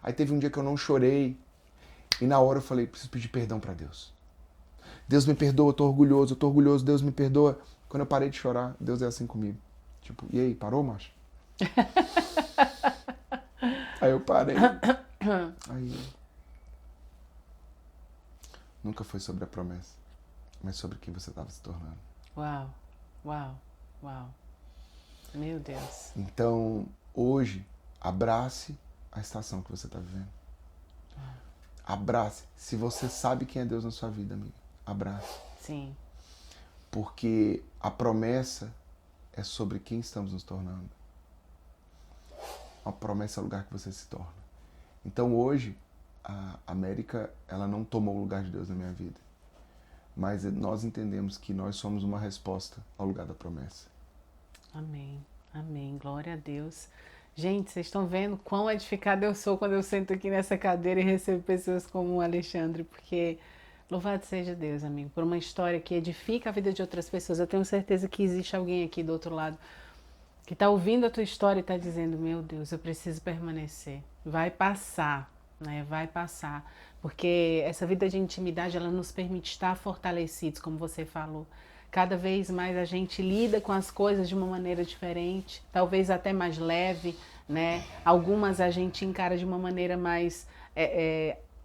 Speaker 2: Aí teve um dia que eu não chorei. E na hora eu falei, preciso pedir perdão para Deus. Deus me perdoa, eu tô orgulhoso, Deus me perdoa. Quando eu parei de chorar, Deus é assim comigo. Tipo, e aí, parou, macho? Aí eu parei. Aí... Nunca foi sobre a promessa, mas sobre quem você estava se tornando.
Speaker 1: Uau, uau, uau. Meu Deus.
Speaker 2: Então, hoje, abrace a estação que você está vivendo. Abrace. Se você sabe quem é Deus na sua vida, amiga, abrace.
Speaker 1: Sim.
Speaker 2: Porque a promessa é sobre quem estamos nos tornando. A promessa é o lugar que você se torna. Então, hoje, a América, ela não tomou o lugar de Deus na minha vida. Mas nós entendemos que nós somos uma resposta ao lugar da promessa.
Speaker 1: Amém, amém, glória a Deus. Gente, vocês estão vendo quão edificada eu sou quando eu sento aqui nessa cadeira e recebo pessoas como o Alexandre, porque Louvado seja Deus, amigo, por uma história que edifica a vida de outras pessoas. Eu tenho certeza que existe alguém aqui do outro lado que está ouvindo a tua história e está dizendo, meu Deus, eu preciso permanecer. Vai passar, né? Vai passar. Porque essa vida de intimidade, ela nos permite estar fortalecidos, como você falou. Cada vez mais a gente lida com as coisas de uma maneira diferente, talvez até mais leve, né? Algumas a gente encara de uma maneira mais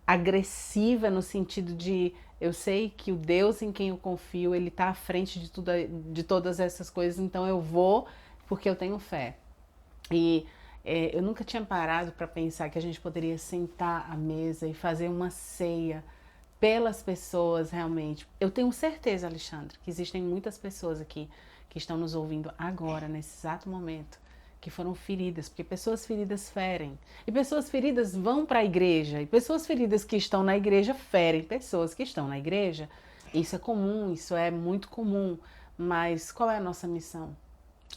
Speaker 1: agressiva, no sentido de eu sei que o Deus em quem eu confio, ele está à frente de tudo, de todas essas coisas, então eu vou porque eu tenho fé. E eu nunca tinha parado para pensar que a gente poderia sentar à mesa e fazer uma ceia pelas pessoas realmente. Eu tenho certeza, Alexandre, que existem muitas pessoas aqui que estão nos ouvindo agora, nesse exato momento, que foram feridas, porque pessoas feridas ferem. E pessoas feridas vão para a igreja, e pessoas feridas que estão na igreja ferem pessoas que estão na igreja. Isso é comum, isso é muito comum, mas qual é a nossa missão?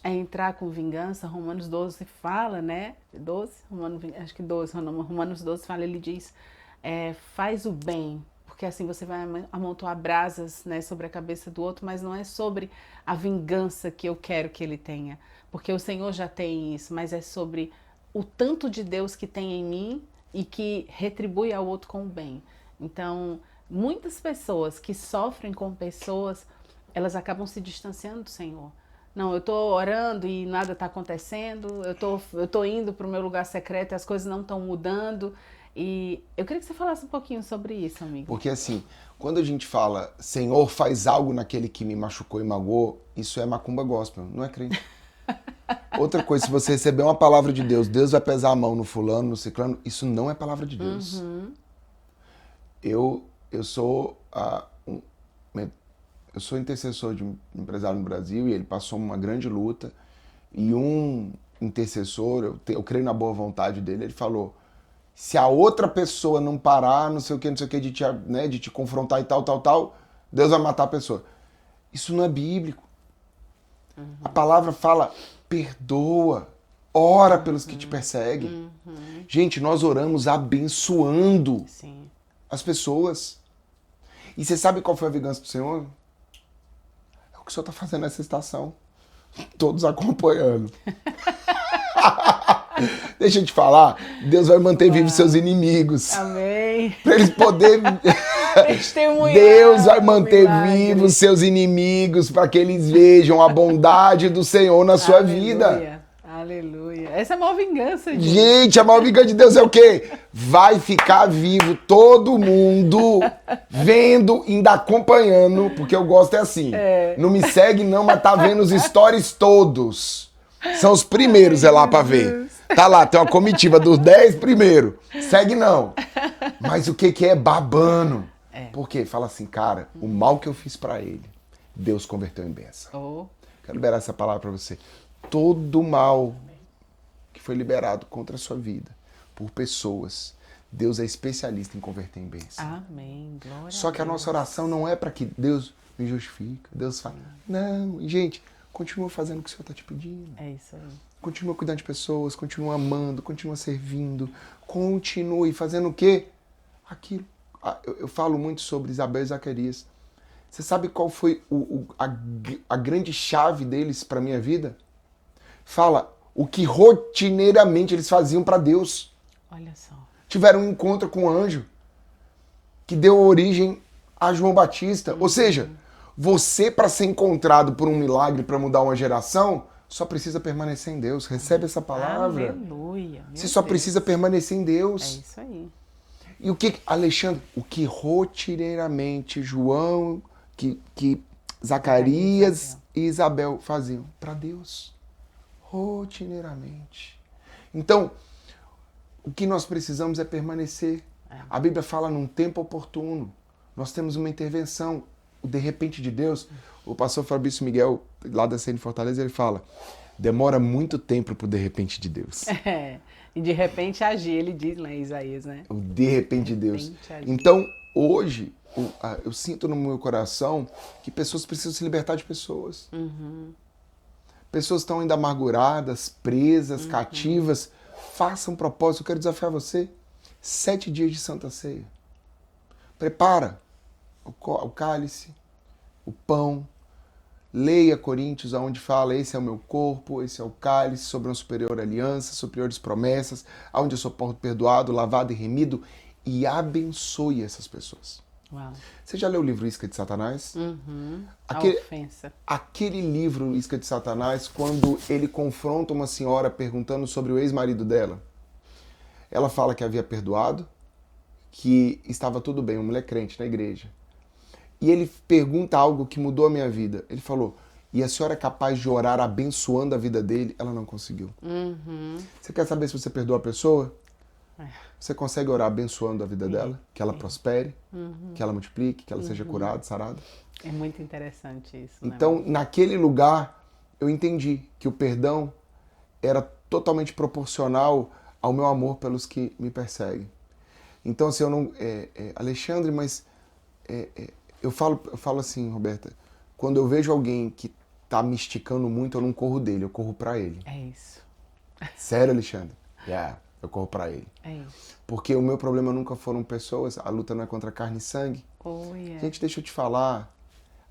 Speaker 1: É entrar com vingança. Romanos 12 fala, né? 12? Acho que 12, Romanos 12 fala, ele diz, faz o bem, porque assim você vai amontoar brasas, né, sobre a cabeça do outro, mas não é sobre a vingança que eu quero que ele tenha, porque o Senhor já tem isso, mas é sobre o tanto de Deus que tem em mim e que retribui ao outro com o bem. Então, muitas pessoas que sofrem com pessoas, elas acabam se distanciando do Senhor. Não, eu estou orando e nada está acontecendo, eu tô indo para o meu lugar secreto e as coisas não estão mudando. E eu queria que você falasse um pouquinho sobre isso, amigo.
Speaker 2: Porque assim, quando a gente fala, Senhor, faz algo naquele que me machucou e magoou, isso é macumba gospel, não é crente. Outra coisa, se você receber uma palavra de Deus, Deus vai pesar a mão no fulano, no ciclano, isso não é palavra de Deus.
Speaker 1: Uhum.
Speaker 2: Eu sou eu sou intercessor de um empresário no Brasil e ele passou uma grande luta e um intercessor, eu creio na boa vontade dele, ele falou, se a outra pessoa não parar, não sei o que, de te confrontar e tal, Deus vai matar a pessoa. Isso não é bíblico. Uhum. A palavra fala, perdoa, ora pelos que te perseguem.
Speaker 1: Uhum.
Speaker 2: Gente, nós oramos abençoando
Speaker 1: Sim.
Speaker 2: as pessoas. E você sabe qual foi a vingança do Senhor? É o que o Senhor está fazendo nessa estação. Todos acompanhando. Deixa eu te falar, Deus vai manter vivos seus inimigos.
Speaker 1: Amém.
Speaker 2: Para eles poderem... Deus vai manter vivos seus inimigos para que eles vejam a bondade do Senhor na sua vida.
Speaker 1: Aleluia. Essa é a maior vingança, gente.
Speaker 2: Gente, a maior vingança de Deus é o quê? Vai ficar vivo todo mundo vendo, ainda acompanhando, porque eu gosto assim. Não me segue não, mas tá vendo os stories todos. São os primeiros, lá pra ver. Tá lá, tem uma comitiva dos 10 primeiros. Segue não. Mas o que é babando? Por quê? Fala assim, cara, o mal que eu fiz pra ele, Deus converteu em bênção. Quero liberar essa palavra pra você. Todo mal que foi liberado contra a sua vida, por pessoas, Deus é especialista em converter em bênção.
Speaker 1: Amém. Glória
Speaker 2: Só que a nossa oração não é para que Deus me justifique, Deus fala. Não, gente, continua fazendo o que o Senhor está te pedindo.
Speaker 1: É isso aí.
Speaker 2: Continua cuidando de pessoas, continua amando, continua servindo, continue fazendo o quê? Aquilo. Eu falo muito sobre Isabel e Zacarias. Você sabe qual foi a grande chave deles para a minha vida? Fala o que rotineiramente eles faziam para Deus.
Speaker 1: Olha só.
Speaker 2: Tiveram um encontro com um anjo que deu origem a João Batista. Ou seja, você para ser encontrado por um milagre, para mudar uma geração, só precisa permanecer em Deus. Recebe essa palavra.
Speaker 1: Aleluia.
Speaker 2: Você só precisa permanecer em Deus.
Speaker 1: É isso aí.
Speaker 2: E o que, Alexandre, o que rotineiramente João, que Zacarias e Isabel faziam para Deus. Rotineiramente. Então, o que nós precisamos é permanecer. A Bíblia fala num tempo oportuno. Nós temos uma intervenção. O de repente de Deus, o pastor Fabrício Miguel, lá da CN Fortaleza, ele fala, demora muito tempo pro de repente de Deus.
Speaker 1: E de repente agir, ele diz lá em Isaías, né?
Speaker 2: O de repente de Deus. Então, hoje, eu sinto no meu coração que pessoas precisam se libertar de pessoas. Pessoas estão ainda amarguradas, presas, cativas. Faça um propósito. Eu quero desafiar você. 7 dias de Santa Ceia. Prepara. o cálice, o pão. Leia Coríntios, onde fala, esse é o meu corpo, esse é o cálice, sobre uma superior aliança, superiores promessas, onde eu sou perdoado, lavado e remido, e abençoe essas pessoas.
Speaker 1: Uau.
Speaker 2: Você já leu o livro Isca de Satanás?
Speaker 1: A ofensa.
Speaker 2: Aquele livro, Isca de Satanás, quando ele confronta uma senhora perguntando sobre o ex-marido dela, ela fala que havia perdoado, que estava tudo bem, uma mulher crente na igreja. E ele pergunta algo que mudou a minha vida. Ele falou, e a senhora é capaz de orar abençoando a vida dele? Ela não conseguiu. Você quer saber se você perdoa a pessoa? Você consegue orar abençoando a vida dela? Que ela prospere, que ela multiplique, que ela seja curada, sarada?
Speaker 1: É muito interessante isso.
Speaker 2: Então, naquele lugar, eu entendi que o perdão era totalmente proporcional ao meu amor pelos que me perseguem. Então, assim, eu não... Alexandre, mas... Eu falo assim, Roberta, quando eu vejo alguém que tá me esticando muito, eu não corro dele, eu corro pra ele.
Speaker 1: É isso.
Speaker 2: Sério, Alexandre? Eu corro pra ele.
Speaker 1: É isso.
Speaker 2: Porque o meu problema nunca foram pessoas, a luta não é contra carne e sangue. Gente, deixa eu te falar,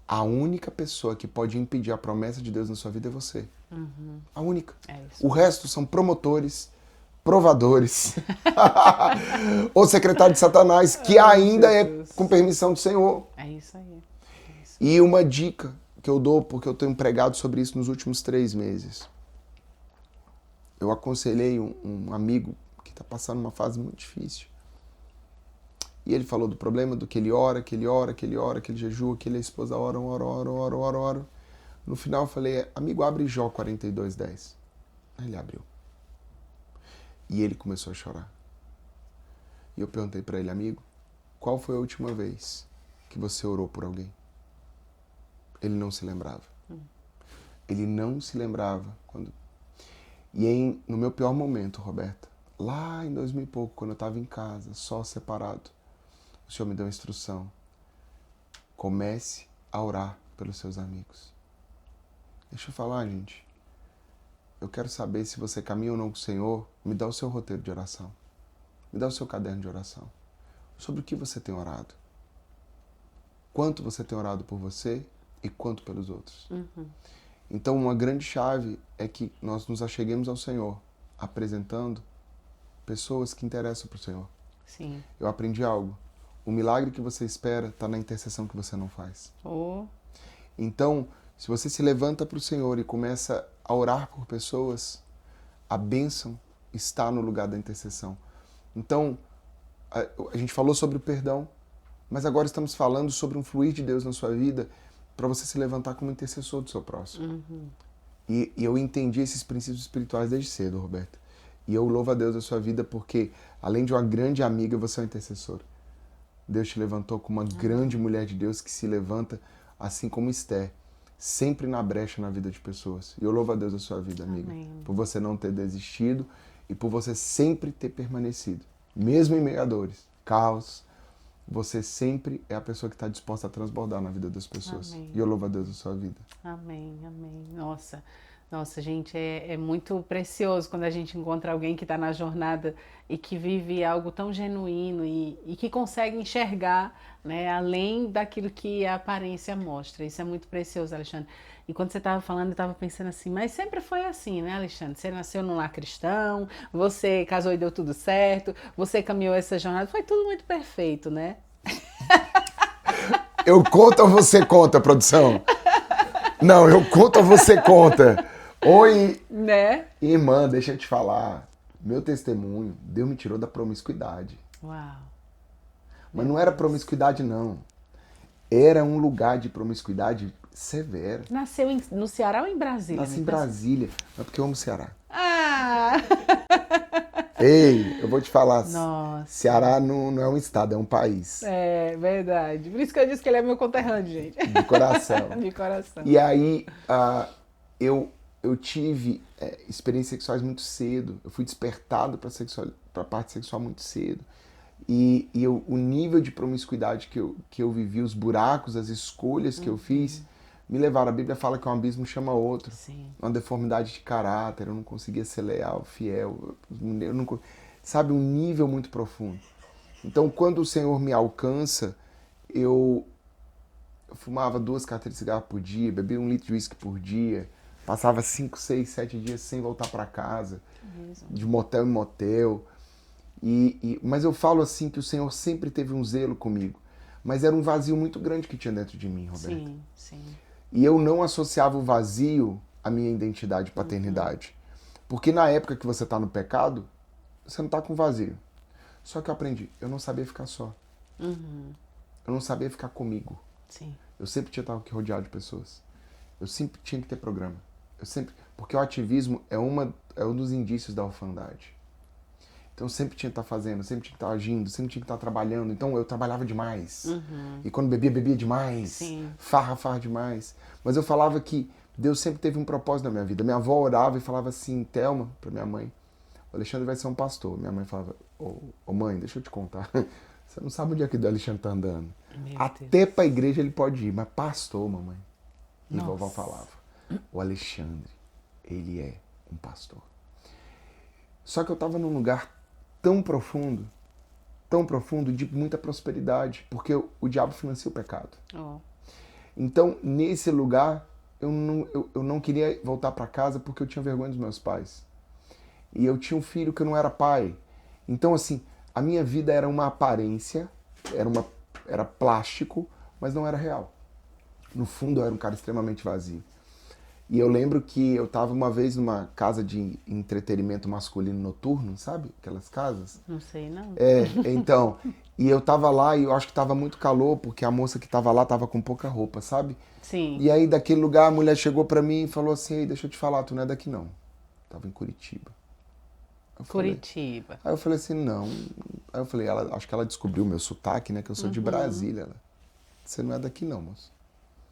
Speaker 2: a única pessoa que pode impedir a promessa de Deus na sua vida é você. A única.
Speaker 1: É isso.
Speaker 2: O resto são promotores, provadores, ou secretário de Satanás, que ainda é com permissão do Senhor.
Speaker 1: É isso aí.
Speaker 2: E uma dica que eu dou, porque eu tenho pregado sobre isso nos últimos 3 meses. Eu aconselhei um amigo que está passando uma fase muito difícil. E ele falou do problema, do que ele ora, que ele jejua, que ele e a esposa ora. No final eu falei, amigo, abre Jó 42:10. Aí ele abriu. E ele começou a chorar. E eu perguntei para ele, amigo, qual foi a última vez que você orou por alguém? Ele não se lembrava. Ele não se lembrava. No meu pior momento, Roberta, lá em 2000 e pouco, quando eu estava em casa, só separado, o Senhor me deu uma instrução. Comece a orar pelos seus amigos. Deixa eu falar, gente. Eu quero saber se você caminha ou não com o Senhor. Me dá o seu roteiro de oração. Me dá o seu caderno de oração. Sobre o que você tem orado. Quanto você tem orado por você e quanto pelos outros. Então, uma grande chave é que nós nos acheguemos ao Senhor, apresentando pessoas que interessam para o Senhor.
Speaker 1: Sim.
Speaker 2: Eu aprendi algo. O milagre que você espera está na intercessão que você não faz. Então, se você se levanta para o Senhor e começa a orar por pessoas, a bênção está no lugar da intercessão. Então, a gente falou sobre o perdão, mas agora estamos falando sobre um fluir de Deus na sua vida para você se levantar como intercessor do seu próximo. E eu entendi esses princípios espirituais desde cedo, Roberta. E eu louvo a Deus a sua vida porque, além de uma grande amiga, você é um intercessor. Deus te levantou como uma grande mulher de Deus que se levanta, assim como Esther, sempre na brecha na vida de pessoas. E eu louvo a Deus a sua vida, amiga. Por você não ter desistido e por você sempre ter permanecido. Mesmo em meio a dores, caos, você sempre é a pessoa que está disposta a transbordar na vida das pessoas.
Speaker 1: Amém.
Speaker 2: E eu louvo a Deus a sua vida.
Speaker 1: Amém. Nossa, gente, é muito precioso quando a gente encontra alguém que está na jornada e que vive algo tão genuíno e que consegue enxergar, né, além daquilo que a aparência mostra. Isso é muito precioso, Alexandre. E quando você estava falando, eu estava pensando assim, mas sempre foi assim, né, Alexandre? Você nasceu num lar cristão, você casou e deu tudo certo, você caminhou essa jornada, foi tudo muito perfeito, né?
Speaker 2: Eu conto ou você conta, produção? Não, eu conto ou você conta? Oi,
Speaker 1: né?
Speaker 2: Irmã, deixa eu te falar. Meu testemunho, Deus me tirou da promiscuidade.
Speaker 1: Uau.
Speaker 2: Mas não era promiscuidade, não. Era um lugar de promiscuidade severa.
Speaker 1: Nasceu no Ceará ou em Brasília?
Speaker 2: Nasci em Brasília. Mas porque eu amo o Ceará.
Speaker 1: Ah!
Speaker 2: Ei, eu vou te falar.
Speaker 1: Nossa.
Speaker 2: Ceará não é um estado, é um país.
Speaker 1: É verdade. Por isso que eu disse que ele é meu conterrâneo, gente.
Speaker 2: De coração.
Speaker 1: De coração.
Speaker 2: E aí, eu tive experiências sexuais muito cedo. Eu fui despertado para a parte sexual muito cedo. E o nível de promiscuidade que eu vivi, os buracos, as escolhas que eu fiz, me levaram. A Bíblia fala que um abismo chama outro.
Speaker 1: Sim.
Speaker 2: Uma deformidade de caráter, eu não conseguia ser leal, fiel. Sabe, um nível muito profundo. Então, quando o Senhor me alcança, eu fumava 2 carteiras de cigarro por dia, bebia 1 litro de uísque por dia, passava 5, 6, 7 dias sem voltar para casa, de motel em motel. Mas eu falo assim que o Senhor sempre teve um zelo comigo, mas era um vazio muito grande que tinha dentro de mim, Roberta.
Speaker 1: Sim, sim.
Speaker 2: E eu não associava o vazio à minha identidade de paternidade. Porque na época que você está no pecado, você não está com vazio. Só que eu aprendi, eu não sabia ficar só. Eu não sabia ficar comigo.
Speaker 1: Sim.
Speaker 2: Eu sempre tinha que estar rodeado de pessoas. Eu sempre tinha que ter programa. Porque o ativismo é um dos indícios da orfandade. Então eu sempre tinha que estar fazendo, sempre tinha que estar agindo, sempre tinha que estar trabalhando. Então eu trabalhava demais. E quando bebia, bebia demais.
Speaker 1: Sim.
Speaker 2: Farra demais. Mas eu falava que Deus sempre teve um propósito na minha vida. Minha avó orava e falava assim, Thelma, para minha mãe, o Alexandre vai ser um pastor. Minha mãe falava, ô mãe, deixa eu te contar. Você não sabe onde é que o Alexandre tá andando. Até pra igreja ele pode ir, mas pastor, mamãe. E vovó falava, o Alexandre, ele é um pastor. Só que eu tava num lugar tão profundo de muita prosperidade, porque o diabo financia o pecado. Então, nesse lugar, eu não queria voltar para casa porque eu tinha vergonha dos meus pais. E eu tinha um filho que eu não era pai. Então, assim, a minha vida era uma aparência, era plástico, mas não era real. No fundo, eu era um cara extremamente vazio. E eu lembro que eu estava uma vez numa casa de entretenimento masculino noturno, sabe? Aquelas casas.
Speaker 1: Não sei, não.
Speaker 2: Então, e eu tava lá e eu acho que tava muito calor, porque a moça que tava lá tava com pouca roupa, sabe?
Speaker 1: Sim.
Speaker 2: E aí, daquele lugar, a mulher chegou pra mim e falou assim, ei, deixa eu te falar, tu não é daqui não. Tava em Curitiba.
Speaker 1: Curitiba.
Speaker 2: Aí eu falei assim, não. Aí eu falei, acho que ela descobriu o meu sotaque, né? Que eu sou de Brasília. Ela, você não é daqui não, moço.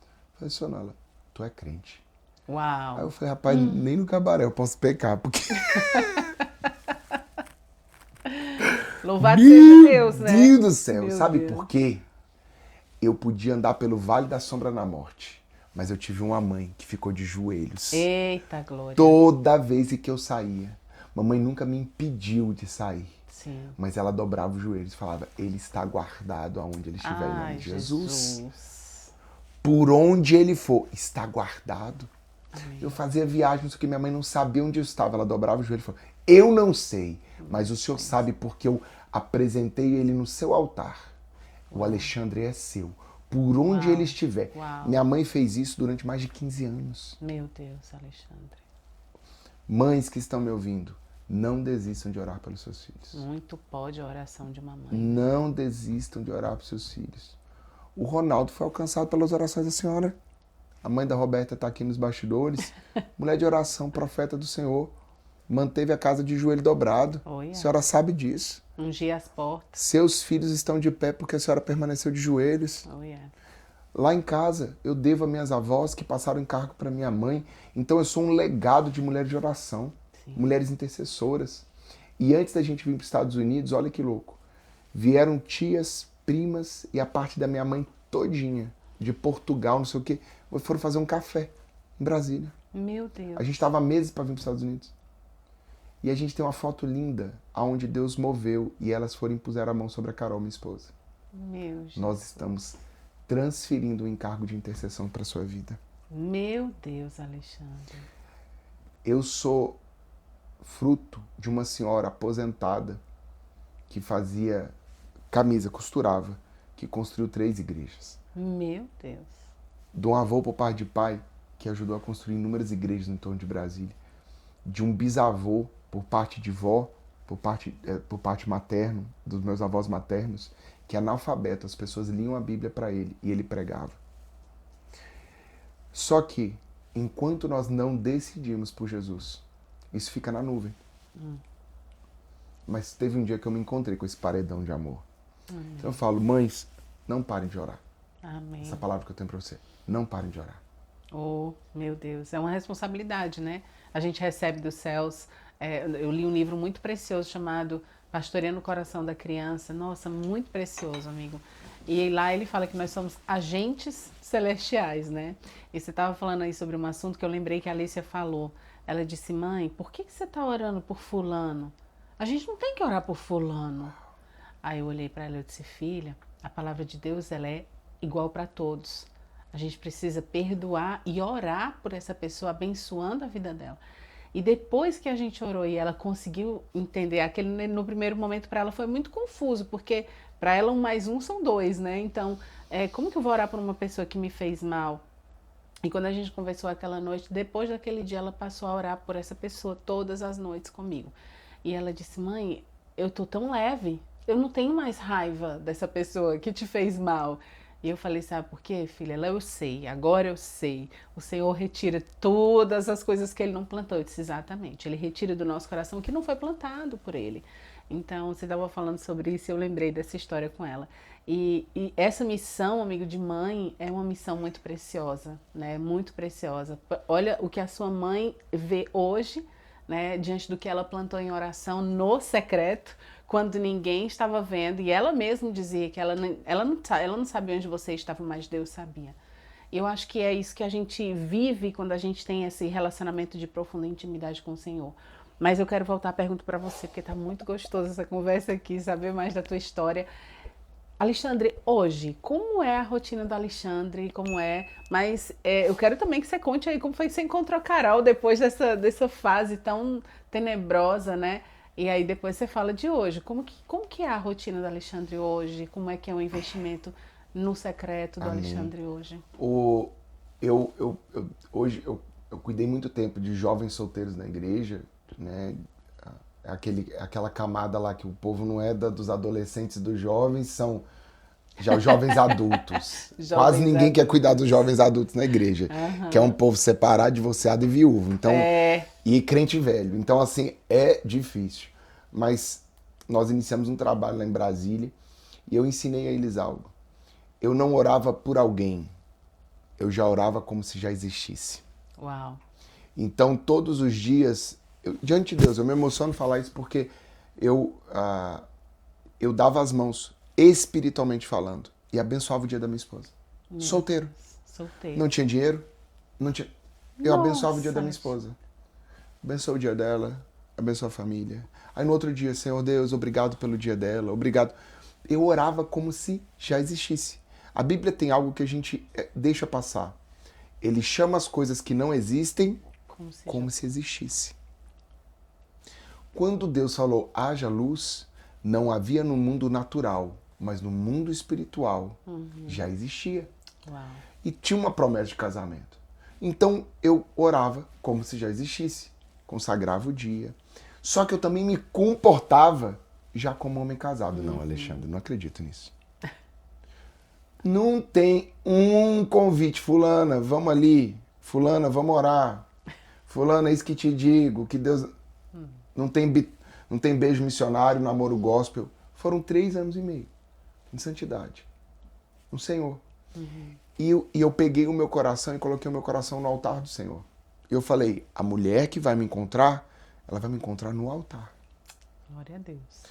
Speaker 2: Eu falei, só não, ela, tu é crente.
Speaker 1: Uau.
Speaker 2: Aí eu falei, rapaz, nem no cabaré eu posso pecar, porque...
Speaker 1: Louvado seja Deus, né?
Speaker 2: Meu Deus do céu,
Speaker 1: Meu
Speaker 2: sabe
Speaker 1: Deus.
Speaker 2: por quê? Eu podia andar pelo vale da sombra da morte, mas eu tive uma mãe que ficou de joelhos.
Speaker 1: Eita, glória.
Speaker 2: Toda vez que eu saía. Mamãe nunca me impediu de sair.
Speaker 1: Sim.
Speaker 2: Mas ela dobrava os joelhos e falava, ele está guardado aonde ele estiver, em nome de Jesus. Por onde ele for, está guardado. Amém. Eu fazia viagem, isso que minha mãe não sabia onde eu estava. Ela dobrava o joelho e falava, eu não sei, mas o Senhor sabe porque eu apresentei ele no seu altar. O Alexandre é seu. Por onde ele estiver. Minha mãe fez isso durante mais de 15 anos.
Speaker 1: Meu Deus, Alexandre.
Speaker 2: Mães que estão me ouvindo, não desistam de orar pelos seus filhos.
Speaker 1: Muito pode a oração de uma mãe.
Speaker 2: Não desistam de orar pelos seus filhos. O Ronaldo foi alcançado pelas orações da senhora. A mãe da Roberta está aqui nos bastidores. Mulher de oração, profeta do Senhor. Manteve a casa de joelho dobrado. A senhora sabe disso.
Speaker 1: Ungia as portas.
Speaker 2: Seus filhos estão de pé porque a senhora permaneceu de joelhos. Lá em casa, eu devo a minhas avós que passaram encargo para minha mãe. Então eu sou um legado de mulheres de oração. Sim. Mulheres intercessoras. E antes da gente vir para os Estados Unidos, olha que louco. Vieram tias, primas e a parte da minha mãe todinha, de Portugal, não sei o quê, foram fazer um café em Brasília.
Speaker 1: Meu Deus.
Speaker 2: A gente estava meses para vir para os Estados Unidos. E a gente tem uma foto linda, onde Deus moveu e elas foram impuseram a mão sobre a Carol, minha esposa.
Speaker 1: Meu Jesus.
Speaker 2: Nós estamos transferindo o encargo de intercessão para a sua vida.
Speaker 1: Meu Deus, Alexandre.
Speaker 2: Eu sou fruto de uma senhora aposentada que fazia camisa, costurava, que construiu 3 igrejas.
Speaker 1: Meu Deus.
Speaker 2: De um avô por parte de pai, que ajudou a construir inúmeras igrejas no entorno de Brasília. De um bisavô por parte de vó, por parte materno, dos meus avós maternos, que é analfabeto, as pessoas liam a Bíblia para ele e ele pregava. Só que, enquanto nós não decidimos por Jesus, isso fica na nuvem. Mas teve um dia que eu me encontrei com esse paredão de amor. Então eu falo, mães, não parem de orar.
Speaker 1: Amém.
Speaker 2: Essa palavra que eu tenho para você, não parem de orar.
Speaker 1: Oh, meu Deus, é uma responsabilidade, né? A gente recebe dos céus. Eu li um livro muito precioso chamado Pastoreando o Coração da Criança. Nossa, muito precioso, amigo. E lá ele fala que nós somos agentes celestiais, né? E você estava falando aí sobre um assunto que eu lembrei que a Alicia falou. Ela disse, mãe, por que você está orando por fulano? A gente não tem que orar por fulano. Aí eu olhei para ela e disse, filha, a palavra de Deus ela é igual para todos. A gente precisa perdoar e orar por essa pessoa, abençoando a vida dela. E depois que a gente orou e ela conseguiu entender, no primeiro momento para ela foi muito confuso, porque para ela 1 mais 1 são 2, né? Então, como que eu vou orar por uma pessoa que me fez mal? E quando a gente conversou aquela noite, depois daquele dia ela passou a orar por essa pessoa todas as noites comigo. E ela disse, mãe, eu tô tão leve, eu não tenho mais raiva dessa pessoa que te fez mal. E eu falei, sabe por quê, filha? Eu sei, agora eu sei. O Senhor retira todas as coisas que Ele não plantou. Eu disse, exatamente. Ele retira do nosso coração o que não foi plantado por Ele. Então, você estava falando sobre isso e eu lembrei dessa história com ela. E essa missão, amigo, de mãe, é uma missão muito preciosa, né? Muito preciosa. Olha o que a sua mãe vê hoje, né? Diante do que ela plantou em oração no secreto, quando ninguém estava vendo, e ela mesma dizia que ela não sabia onde você estava, mas Deus sabia. E eu acho que é isso que a gente vive quando a gente tem esse relacionamento de profunda intimidade com o Senhor. Mas eu quero voltar a pergunta para você, porque está muito gostosa essa conversa aqui, saber mais da tua história. Alexandre, hoje, como é a rotina do Alexandre, mas eu quero também que você conte aí como foi que você encontrou a Carol depois dessa fase tão tenebrosa, né? E aí depois você fala de hoje, como que é a rotina do Alexandre hoje, como é que é o investimento no secreto do
Speaker 2: Amém.
Speaker 1: Alexandre hoje?
Speaker 2: Hoje eu cuidei muito tempo de jovens solteiros na igreja, né? Aquela camada lá que o povo não é dos adolescentes e dos jovens, são já os jovens adultos. Quase ninguém quer cuidar dos jovens adultos na igreja, que é um povo separado, divorciado e viúvo. Então, e crente velho. Então, assim, é difícil. Mas nós iniciamos um trabalho lá em Brasília e eu ensinei a eles algo. Eu não orava por alguém, eu já orava como se já existisse.
Speaker 1: Uau!
Speaker 2: Então, todos os dias, diante de Deus, eu me emociono falar isso porque eu dava as mãos, espiritualmente falando, e abençoava o dia da minha esposa. Solteiro. Não tinha dinheiro, não tinha... Eu abençoava o dia da minha esposa. Abençoa o dia dela, abençoa a família. Aí no outro dia, Senhor Deus, obrigado pelo dia dela, obrigado. Eu orava como se já existisse. A Bíblia tem algo que a gente deixa passar. Ele chama as coisas que não existem como se existisse. Quando Deus falou, haja luz, não havia no mundo natural, mas no mundo espiritual já existia.
Speaker 1: Uau.
Speaker 2: E tinha uma promessa de casamento. Então eu orava como se já existisse, consagrava o dia. Só que eu também me comportava já como homem casado. Não, Alexandre, não acredito nisso. Não tem um convite, fulana, vamos ali, fulana, vamos orar, fulana, é isso que te digo, que Deus... Não tem beijo missionário, namoro gospel. Foram 3 anos e meio em santidade, no Senhor. E eu peguei o meu coração e coloquei o meu coração no altar do Senhor. Eu falei, a mulher que vai me encontrar, ela vai me encontrar no altar.
Speaker 1: Glória a Deus.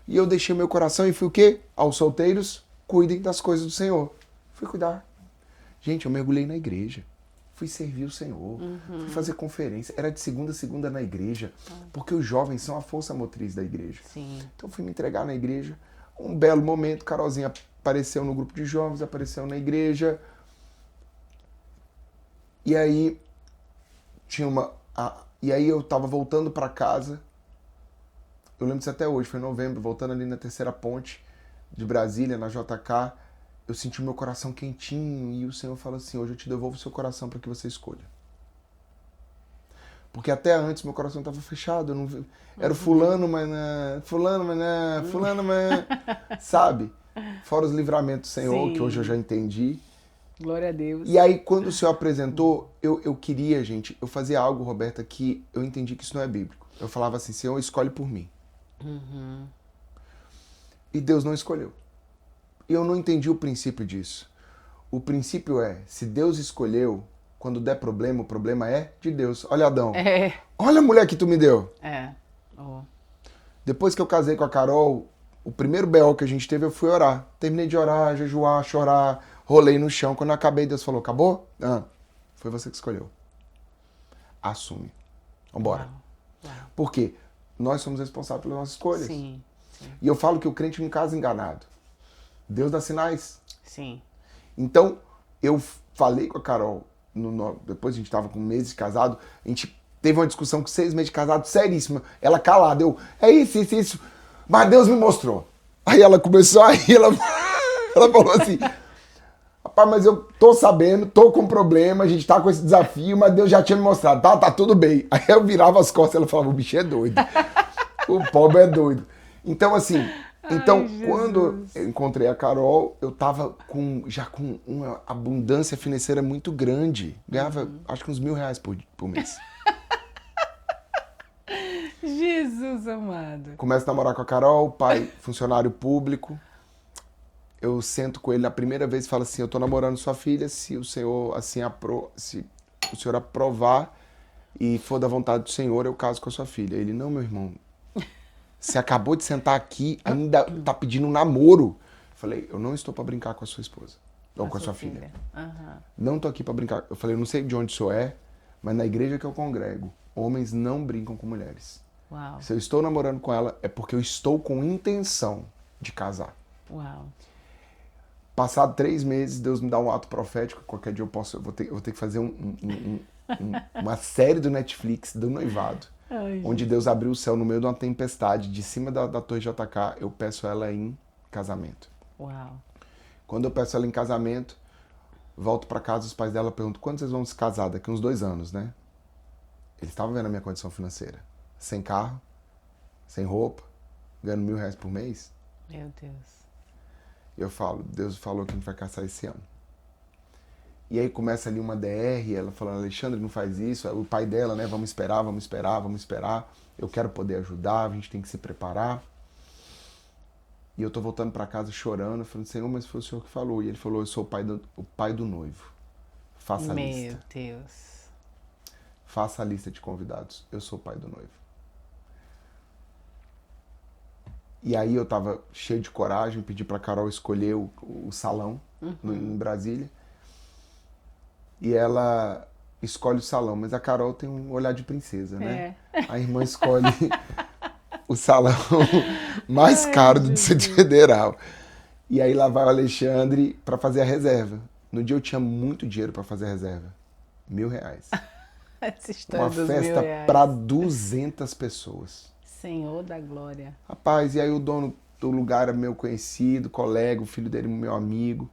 Speaker 2: E eu deixei o meu coração e fui o quê? Aos solteiros, cuidem das coisas do Senhor. Fui cuidar. Gente, eu mergulhei na igreja. Fui servir o Senhor. Fui fazer conferência. Era de segunda a segunda na igreja. Porque os jovens são a força motriz da igreja.
Speaker 1: Sim.
Speaker 2: Então fui me entregar na igreja. Um belo momento, Carolzinha apareceu no grupo de jovens, apareceu na igreja. E aí e aí eu tava voltando para casa. Eu lembro disso até hoje, foi em novembro, voltando ali na terceira ponte de Brasília, na JK. Eu senti o meu coração quentinho e o Senhor falou assim, hoje eu te devolvo o seu coração para que você escolha. Porque até antes meu coração estava fechado, eu não era fulano, mas não, fulano, mas não, fulano, mas sabe? Fora os livramentos do Senhor,
Speaker 1: Sim.
Speaker 2: que hoje eu já entendi.
Speaker 1: Glória a Deus.
Speaker 2: E aí quando o Senhor apresentou, eu queria, gente, eu fazia algo, Roberta, que eu entendi que isso não é bíblico. Eu falava assim, Senhor, escolhe por mim. E Deus não escolheu. E eu não entendi o princípio disso. O princípio é, se Deus escolheu, quando der problema, o problema é de Deus. Olha, Adão. Olha a mulher que tu me deu. Depois que eu casei com a Carol, o primeiro B.O. que a gente teve, eu fui orar. Terminei de orar, jejuar, chorar, rolei no chão. Quando eu acabei, Deus falou, acabou? Foi você que escolheu. Assume. Vambora. Por quê? Nós somos responsáveis pelas nossas escolhas.
Speaker 1: Sim.
Speaker 2: E eu falo que o crente não casa enganado. Deus dá sinais.
Speaker 1: Sim.
Speaker 2: Então, eu falei com a Carol, depois a gente tava com meses de casado, a gente teve uma discussão com 6 meses de casado, seríssima. Ela calada, é isso. Mas Deus me mostrou. Aí ela começou a rir, ela falou assim, rapaz, mas eu tô sabendo, tô com problema, a gente tá com esse desafio, mas Deus já tinha me mostrado, tá tudo bem. Aí eu virava as costas e ela falava, o bicho é doido. O pobre é doido. Então, assim, quando eu encontrei a Carol, eu tava já com uma abundância financeira muito grande. Ganhava, acho que uns R$1.000 por mês.
Speaker 1: Jesus amado.
Speaker 2: Começo a namorar com a Carol, pai, funcionário público. Eu sento com ele a primeira vez e falo assim, eu tô namorando sua filha, se o senhor assim se o senhor aprovar e for da vontade do senhor, eu caso com a sua filha. Ele, não, meu irmão, você acabou de sentar aqui, ainda tá pedindo um namoro. Falei, eu não estou pra brincar com a sua esposa, ou com a sua filha. Não tô aqui pra brincar. Eu falei, eu não sei de onde o senhor é, mas na igreja que eu congrego, homens não brincam com mulheres.
Speaker 1: Uau.
Speaker 2: Se eu estou namorando com ela, é porque eu estou com intenção de casar.
Speaker 1: Uau.
Speaker 2: Passado 3 meses, Deus me dá um ato profético. Qualquer dia eu vou ter que fazer uma série do Netflix do noivado.
Speaker 1: Ai,
Speaker 2: onde Deus abriu o céu no meio de uma tempestade, de cima da torre JK, eu peço ela em casamento.
Speaker 1: Uau.
Speaker 2: Quando eu peço ela em casamento, volto para casa, os pais dela perguntam, quando vocês vão se casar? Daqui uns 2 anos, né? Eles estavam vendo a minha condição financeira. Sem carro, sem roupa, ganhando R$1.000 por mês.
Speaker 1: Meu Deus.
Speaker 2: Eu falo, Deus falou que a gente vai casar esse ano. E aí começa ali uma DR, ela falando, Alexandre, não faz isso. O pai dela, né, vamos esperar. Eu quero poder ajudar, a gente tem que se preparar. E eu tô voltando para casa chorando, falando, Senhor, mas foi o Senhor que falou. E ele falou, eu sou o pai do noivo. Faça a lista.
Speaker 1: Meu Deus.
Speaker 2: Faça a lista de convidados. Eu sou o pai do noivo. E aí eu tava cheio de coragem, pedi pra Carol escolher o salão em Brasília. E ela escolhe o salão, mas a Carol tem um olhar de princesa, né? A irmã escolhe o salão mais caro do Distrito Federal. E aí lá vai o Alexandre pra fazer a reserva. No dia eu tinha muito dinheiro pra fazer a reserva. R$1.000.
Speaker 1: Essa história
Speaker 2: Uma
Speaker 1: dos
Speaker 2: festa
Speaker 1: R$1.000.
Speaker 2: pra 200 pessoas.
Speaker 1: Senhor da glória.
Speaker 2: Rapaz, e aí o dono do lugar era meu conhecido, colega, o filho dele meu amigo.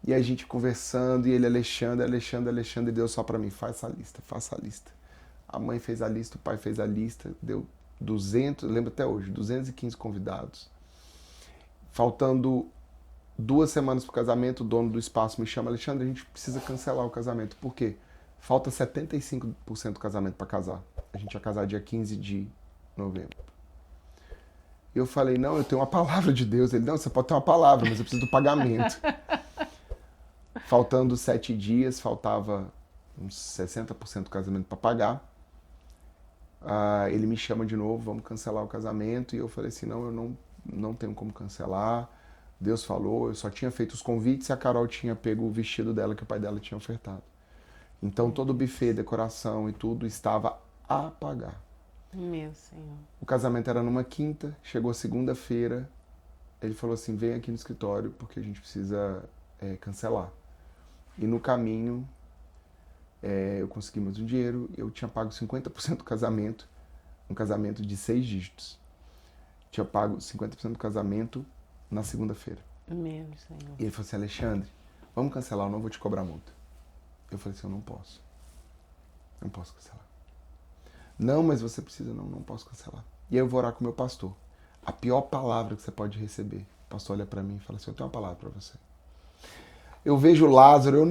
Speaker 2: E a gente conversando, e ele, Alexandre, deu só pra mim, faça a lista. A mãe fez a lista, o pai fez a lista, deu 200, lembro até hoje, 215 convidados. Faltando 2 semanas pro casamento, o dono do espaço me chama, Alexandre, a gente precisa cancelar o casamento. Por quê? Falta 75% do casamento pra casar. A gente ia casar dia 15 de novembro. E eu falei, não, eu tenho uma palavra de Deus. Ele, não, você pode ter uma palavra, mas eu preciso do pagamento. Faltando 7 dias, faltava uns 60% do casamento para pagar. Ele me chama de novo, vamos cancelar o casamento. E eu falei assim, não, eu não tenho como cancelar. Deus falou, eu só tinha feito os convites e a Carol tinha pego o vestido dela que o pai dela tinha ofertado. Então todo o buffet, decoração e tudo estava a pagar.
Speaker 1: Meu Senhor.
Speaker 2: O casamento era numa quinta, chegou segunda-feira, ele falou assim, vem aqui no escritório porque a gente precisa cancelar. E no caminho, eu consegui mais um dinheiro, eu tinha pago 50% do casamento, um casamento de 6 dígitos. Tinha pago 50% do casamento na segunda-feira.
Speaker 1: Meu Senhor.
Speaker 2: E ele falou assim, Alexandre, vamos cancelar, eu não vou te cobrar multa. Eu falei assim, eu não posso. Não posso cancelar. Não, mas você precisa, não posso cancelar. E aí eu vou orar com o meu pastor. A pior palavra que você pode receber. O pastor olha pra mim e fala assim, eu tenho uma palavra pra você. Eu vejo Lázaro,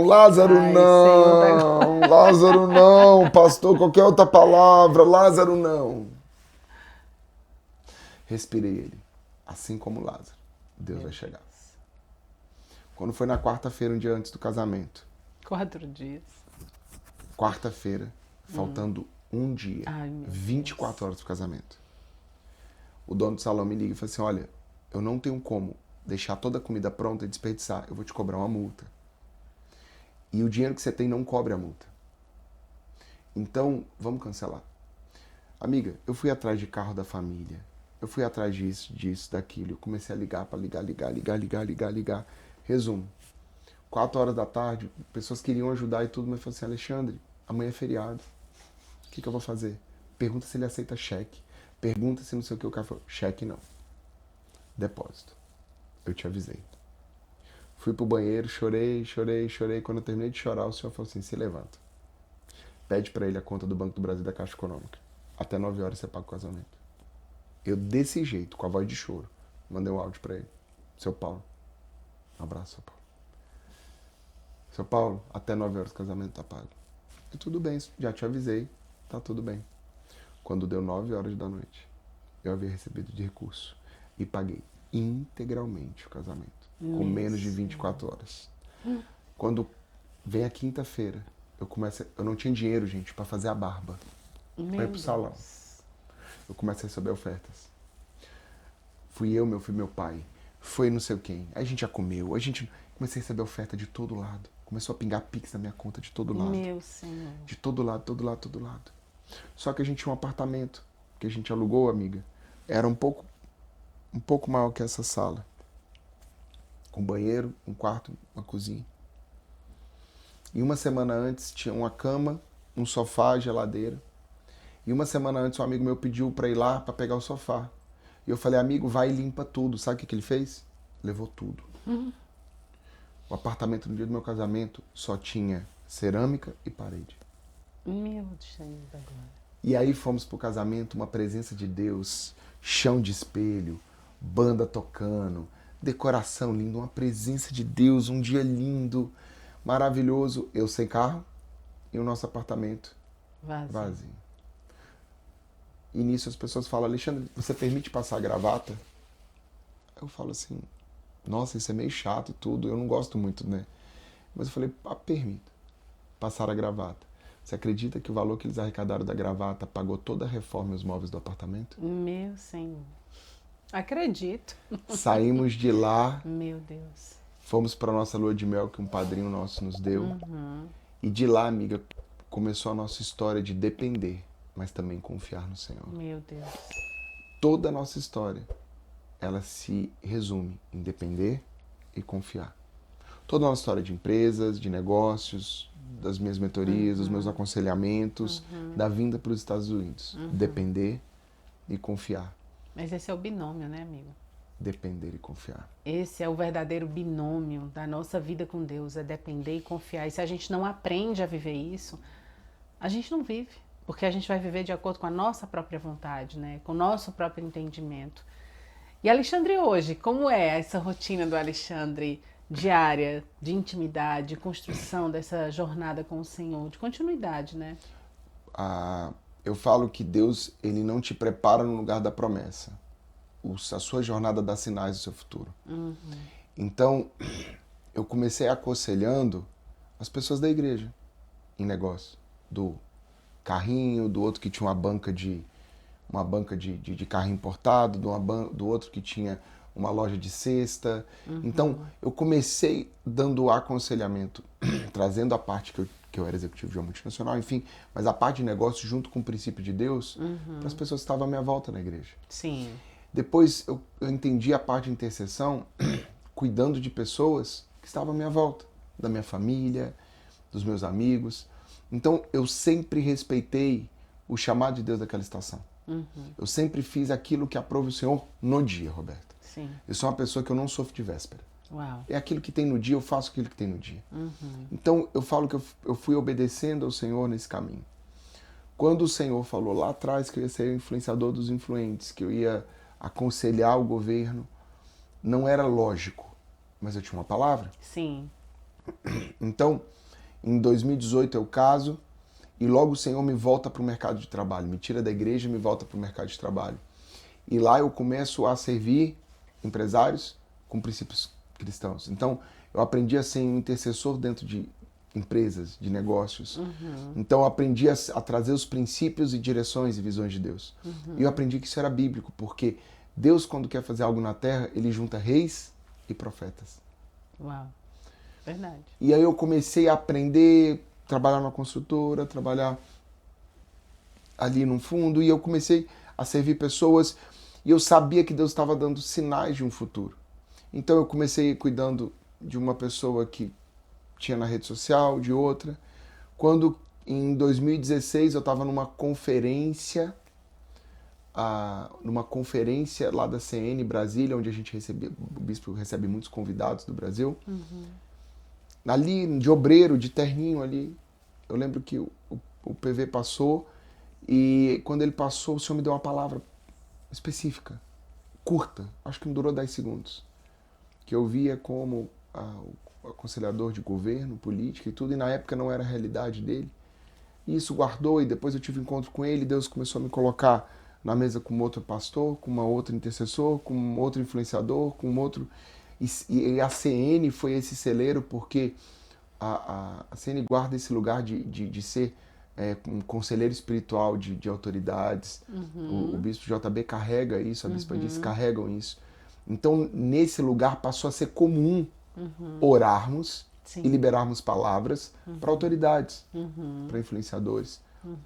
Speaker 2: Lázaro não, Lázaro não, pastor, qualquer outra palavra, Lázaro não. Respirei ele, assim como Lázaro, Deus vai chegar. Quando foi na quarta-feira, um dia antes do casamento.
Speaker 1: 4 dias.
Speaker 2: Quarta-feira, faltando um dia,
Speaker 1: Ai,
Speaker 2: 24 horas pro casamento. O dono do salão me liga e fala assim, olha, eu não tenho como deixar toda a comida pronta e desperdiçar, eu vou te cobrar uma multa. E o dinheiro que você tem não cobre a multa. Então, vamos cancelar. Amiga, eu fui atrás de carro da família, eu fui atrás disso, daquilo, eu comecei a ligar para ligar. Resumo, 4 horas da tarde, pessoas queriam ajudar e tudo, mas eu falei assim, Alexandre, amanhã é feriado. O que eu vou fazer? Pergunta se ele aceita cheque. Pergunta se não sei o que. O cara falou, cheque não. Depósito. Eu te avisei. Fui pro banheiro, chorei. Quando eu terminei de chorar, o senhor falou assim, se levanta. Pede pra ele a conta do Banco do Brasil da Caixa Econômica. Até 9 horas você paga o casamento. Eu, desse jeito, com a voz de choro, mandei um áudio pra ele. Seu Paulo. Um abraço, seu Paulo. Seu Paulo, até 9 horas o casamento tá pago. E tudo bem, já te avisei, tá tudo bem. Quando deu 9 horas da noite, eu havia recebido de recurso e paguei integralmente o casamento, com menos de 24 horas. Quando vem a quinta-feira, eu não tinha dinheiro, gente, pra fazer a barba, pra ir pro salão. Eu começo a receber ofertas. Fui eu, meu filho, meu pai, foi não sei quem. Aí a gente já comeu, comecei a receber oferta de todo lado. Começou a pingar Pix na minha conta de todo lado.
Speaker 1: Meu Senhor.
Speaker 2: De todo lado. Só que a gente tinha um apartamento que a gente alugou, amiga. Era um pouco maior que essa sala. Com banheiro, um quarto, uma cozinha. E uma semana antes tinha uma cama, um sofá, geladeira. E uma semana antes um amigo meu pediu pra ir lá pra pegar o sofá. E eu falei, amigo, vai e limpa tudo. Sabe o que ele fez? Levou tudo. O apartamento no dia do meu casamento só tinha cerâmica e parede.
Speaker 1: Meu Deus agora.
Speaker 2: E aí fomos pro casamento, uma presença de Deus, chão de espelho, banda tocando, decoração linda, uma presença de Deus, um dia lindo, maravilhoso. Eu sem carro e o nosso apartamento vazio. E nisso as pessoas falam, Alexandre, você permite passar a gravata? Eu falo assim, nossa, isso é meio chato e tudo, eu não gosto muito, né? Mas eu falei, permito passar a gravata. Você acredita que o valor que eles arrecadaram da gravata pagou toda a reforma e os móveis do apartamento?
Speaker 1: Meu Senhor. Acredito.
Speaker 2: Saímos de lá.
Speaker 1: Meu Deus.
Speaker 2: Fomos para nossa lua de mel que um padrinho nosso nos deu. E de lá, amiga, começou a nossa história de depender, mas também confiar no Senhor.
Speaker 1: Meu Deus.
Speaker 2: Toda a nossa história, ela se resume em depender e confiar. Toda a nossa história de empresas, de negócios, das minhas mentorias, dos meus aconselhamentos, da vinda para os Estados Unidos. Depender e confiar.
Speaker 1: Mas esse é o binômio, né, amigo?
Speaker 2: Depender e confiar.
Speaker 1: Esse é o verdadeiro binômio da nossa vida com Deus, é depender e confiar. E se a gente não aprende a viver isso, a gente não vive. Porque a gente vai viver de acordo com a nossa própria vontade, né? Com o nosso próprio entendimento. E Alexandre hoje, como é essa rotina do Alexandre diária, de intimidade, de construção dessa jornada com o Senhor, de continuidade, né?
Speaker 2: Eu falo que Deus, ele não te prepara no lugar da promessa. A sua jornada dá sinais do seu futuro. Então, eu comecei aconselhando as pessoas da igreja em negócio. Do carrinho, do outro que tinha uma banca de carro importado, do outro que tinha uma loja de cesta. Então, eu comecei dando aconselhamento, trazendo a parte que eu era executivo de uma multinacional, enfim, mas a parte de negócio junto com o princípio de Deus, para as pessoas que estavam à minha volta na igreja.
Speaker 1: Sim.
Speaker 2: Depois eu entendi a parte de intercessão, cuidando de pessoas que estavam à minha volta, da minha família, dos meus amigos. Então, eu sempre respeitei o chamado de Deus daquela estação. Eu sempre fiz aquilo que aprove o Senhor no dia, Roberta.
Speaker 1: Sim.
Speaker 2: Eu sou uma pessoa que eu não sofro de véspera.
Speaker 1: Uau.
Speaker 2: É aquilo que tem no dia, eu faço aquilo que tem no dia. Então, eu falo que eu fui obedecendo ao Senhor nesse caminho. Quando o Senhor falou lá atrás que eu ia ser o influenciador dos influentes, que eu ia aconselhar o governo, não era lógico, mas eu tinha uma palavra.
Speaker 1: Sim.
Speaker 2: Então, em 2018 eu caso e logo o Senhor me volta para o mercado de trabalho, me tira da igreja e me volta para o mercado de trabalho. E lá eu começo a servir empresários com princípios cristãos. Então, eu aprendi a ser um intercessor dentro de empresas, de negócios. Então, eu aprendi a trazer os princípios e direções e visões de Deus. E eu aprendi que isso era bíblico, porque Deus, quando quer fazer algo na terra, ele junta reis e profetas.
Speaker 1: Uau. Verdade.
Speaker 2: E aí eu comecei a aprender, trabalhar numa construtora, trabalhar ali no fundo, e eu comecei a servir pessoas, e eu sabia que Deus estava dando sinais de um futuro. Então eu comecei cuidando de uma pessoa que tinha na rede social, de outra. Quando, em 2016, eu estava numa conferência lá da CN Brasília, onde a gente recebia, o bispo recebe muitos convidados do Brasil. Ali, de obreiro, de terninho ali, eu lembro que o PV passou e quando ele passou, o Senhor me deu uma palavra específica, curta, acho que não durou 10 segundos, que eu via como o aconselhador de governo, política e tudo, e na época não era a realidade dele. E isso guardou, e depois eu tive um encontro com ele, Deus começou a me colocar na mesa com outro pastor, com uma outra intercessor, com um outro influenciador, com um outro... E a CN foi esse celeiro porque a CN guarda esse lugar de ser um conselheiro espiritual de autoridades. O bispo JB carrega isso, a bispa Diz carregam isso. Então, nesse lugar passou a ser comum orarmos e liberarmos palavras para autoridades, para influenciadores,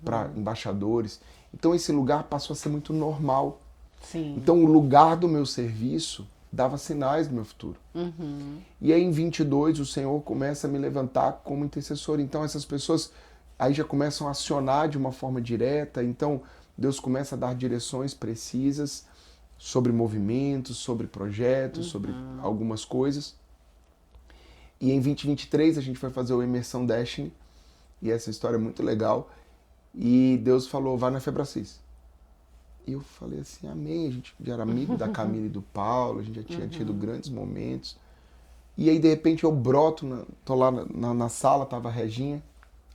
Speaker 2: para embaixadores. Então, esse lugar passou a ser muito normal.
Speaker 1: Sim.
Speaker 2: Então, o lugar do meu serviço dava sinais do meu futuro. E aí, em 22, o Senhor começa a me levantar como intercessor. Então, essas pessoas aí já começam a acionar de uma forma direta. Então, Deus começa a dar direções precisas sobre movimentos, sobre projetos, sobre algumas coisas. E em 2023 a gente foi fazer o Imersão Destiny, e essa história é muito legal. E Deus falou, vai na Febracis. E eu falei assim, amém. A gente já era amigo da Camila e do Paulo, a gente já tinha tido grandes momentos. E aí, de repente, eu broto, tô lá na sala, tava a Reginha,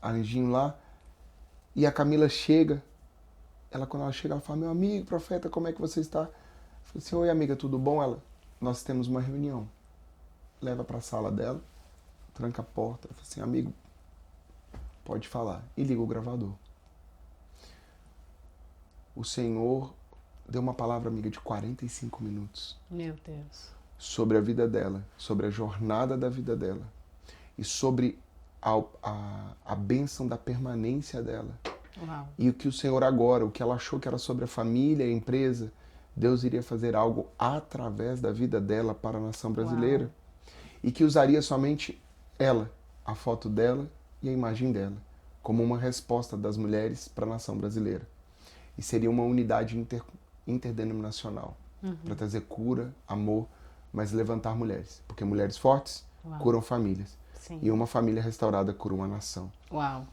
Speaker 2: a Anjinho lá, e a Camila chega. Quando ela chega, ela fala, meu amigo, profeta, como é que você está? Eu falei assim, oi amiga, tudo bom? Ela, nós temos uma reunião. Leva para a sala dela, tranca a porta. Ela fala assim, amigo, pode falar. E liga o gravador. O Senhor deu uma palavra, amiga, de 45 minutos.
Speaker 1: Meu Deus.
Speaker 2: Sobre a vida dela, sobre a jornada da vida dela. E sobre a bênção da permanência dela.
Speaker 1: Uau.
Speaker 2: E o que o Senhor agora, o que ela achou que era sobre a família, a empresa, Deus iria fazer algo através da vida dela para a nação brasileira. Uau. E que usaria somente ela, a foto dela e a imagem dela, como uma resposta das mulheres para a nação brasileira. E seria uma unidade interdenominacional, para trazer cura, amor, mas levantar mulheres. Porque mulheres fortes curam famílias.
Speaker 1: Sim.
Speaker 2: E uma família restaurada cura uma nação.
Speaker 1: Uau.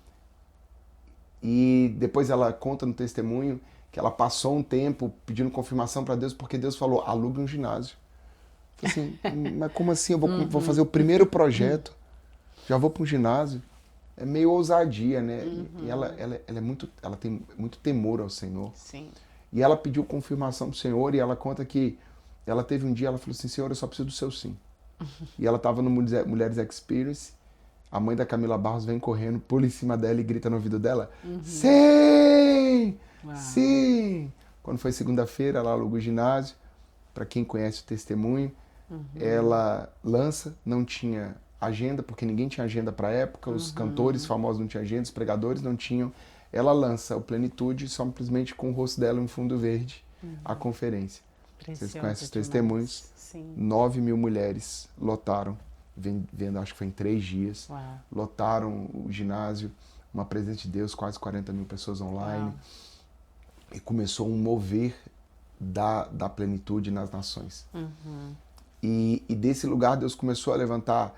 Speaker 2: E depois ela conta no testemunho que ela passou um tempo pedindo confirmação para Deus, porque Deus falou, alugue um ginásio. Eu falei assim, mas como assim? Eu vou fazer o primeiro projeto, já vou para um ginásio? É meio ousadia, né? E ela tem muito temor ao Senhor.
Speaker 1: Sim.
Speaker 2: E ela pediu confirmação pro Senhor, e ela conta que ela teve um dia, ela falou assim, Senhor, eu só preciso do seu sim. E ela estava no Mulheres Experience, a mãe da Camila Barros vem correndo, pula em cima dela e grita no ouvido dela, sim!
Speaker 1: Uau.
Speaker 2: Sim! Quando foi segunda-feira, ela alugou o ginásio, para quem conhece o testemunho, ela lança, não tinha agenda, porque ninguém tinha agenda para a época, os cantores famosos não tinham agenda, os pregadores não tinham. Ela lança o Plenitude simplesmente com o rosto dela em fundo verde, a conferência. Vocês conhecem os testemunhos?
Speaker 1: Sim.
Speaker 2: 9.000 mulheres lotaram, vendo, acho que foi em 3 dias,
Speaker 1: Uau.
Speaker 2: lotaram o ginásio, uma presença de Deus, quase 40.000 pessoas online.
Speaker 1: Uau.
Speaker 2: E começou um mover da plenitude nas nações. E desse lugar Deus começou a levantar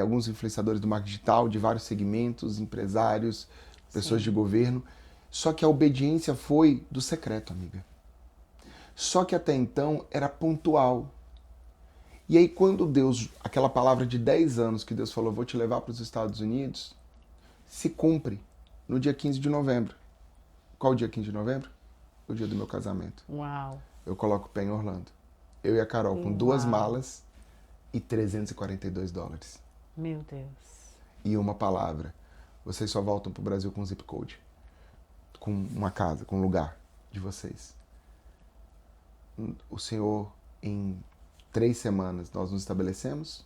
Speaker 2: alguns influenciadores do marketing digital, de vários segmentos, empresários, pessoas de governo. Só que a obediência foi do secreto, amiga. Só que até então era pontual. E aí quando Deus, aquela palavra de 10 anos que Deus falou, vou te levar para os Estados Unidos, se cumpre no dia 15 de novembro. Qual o dia 15 de novembro? O dia do meu casamento.
Speaker 1: Uau.
Speaker 2: Eu coloco o pé em Orlando. Eu e a Carol com 2 malas e $342.
Speaker 1: Meu Deus.
Speaker 2: E uma palavra. Vocês só voltam pro Brasil com zip code. Com uma casa, com um lugar de vocês. O Senhor, em 3 semanas, nós nos estabelecemos.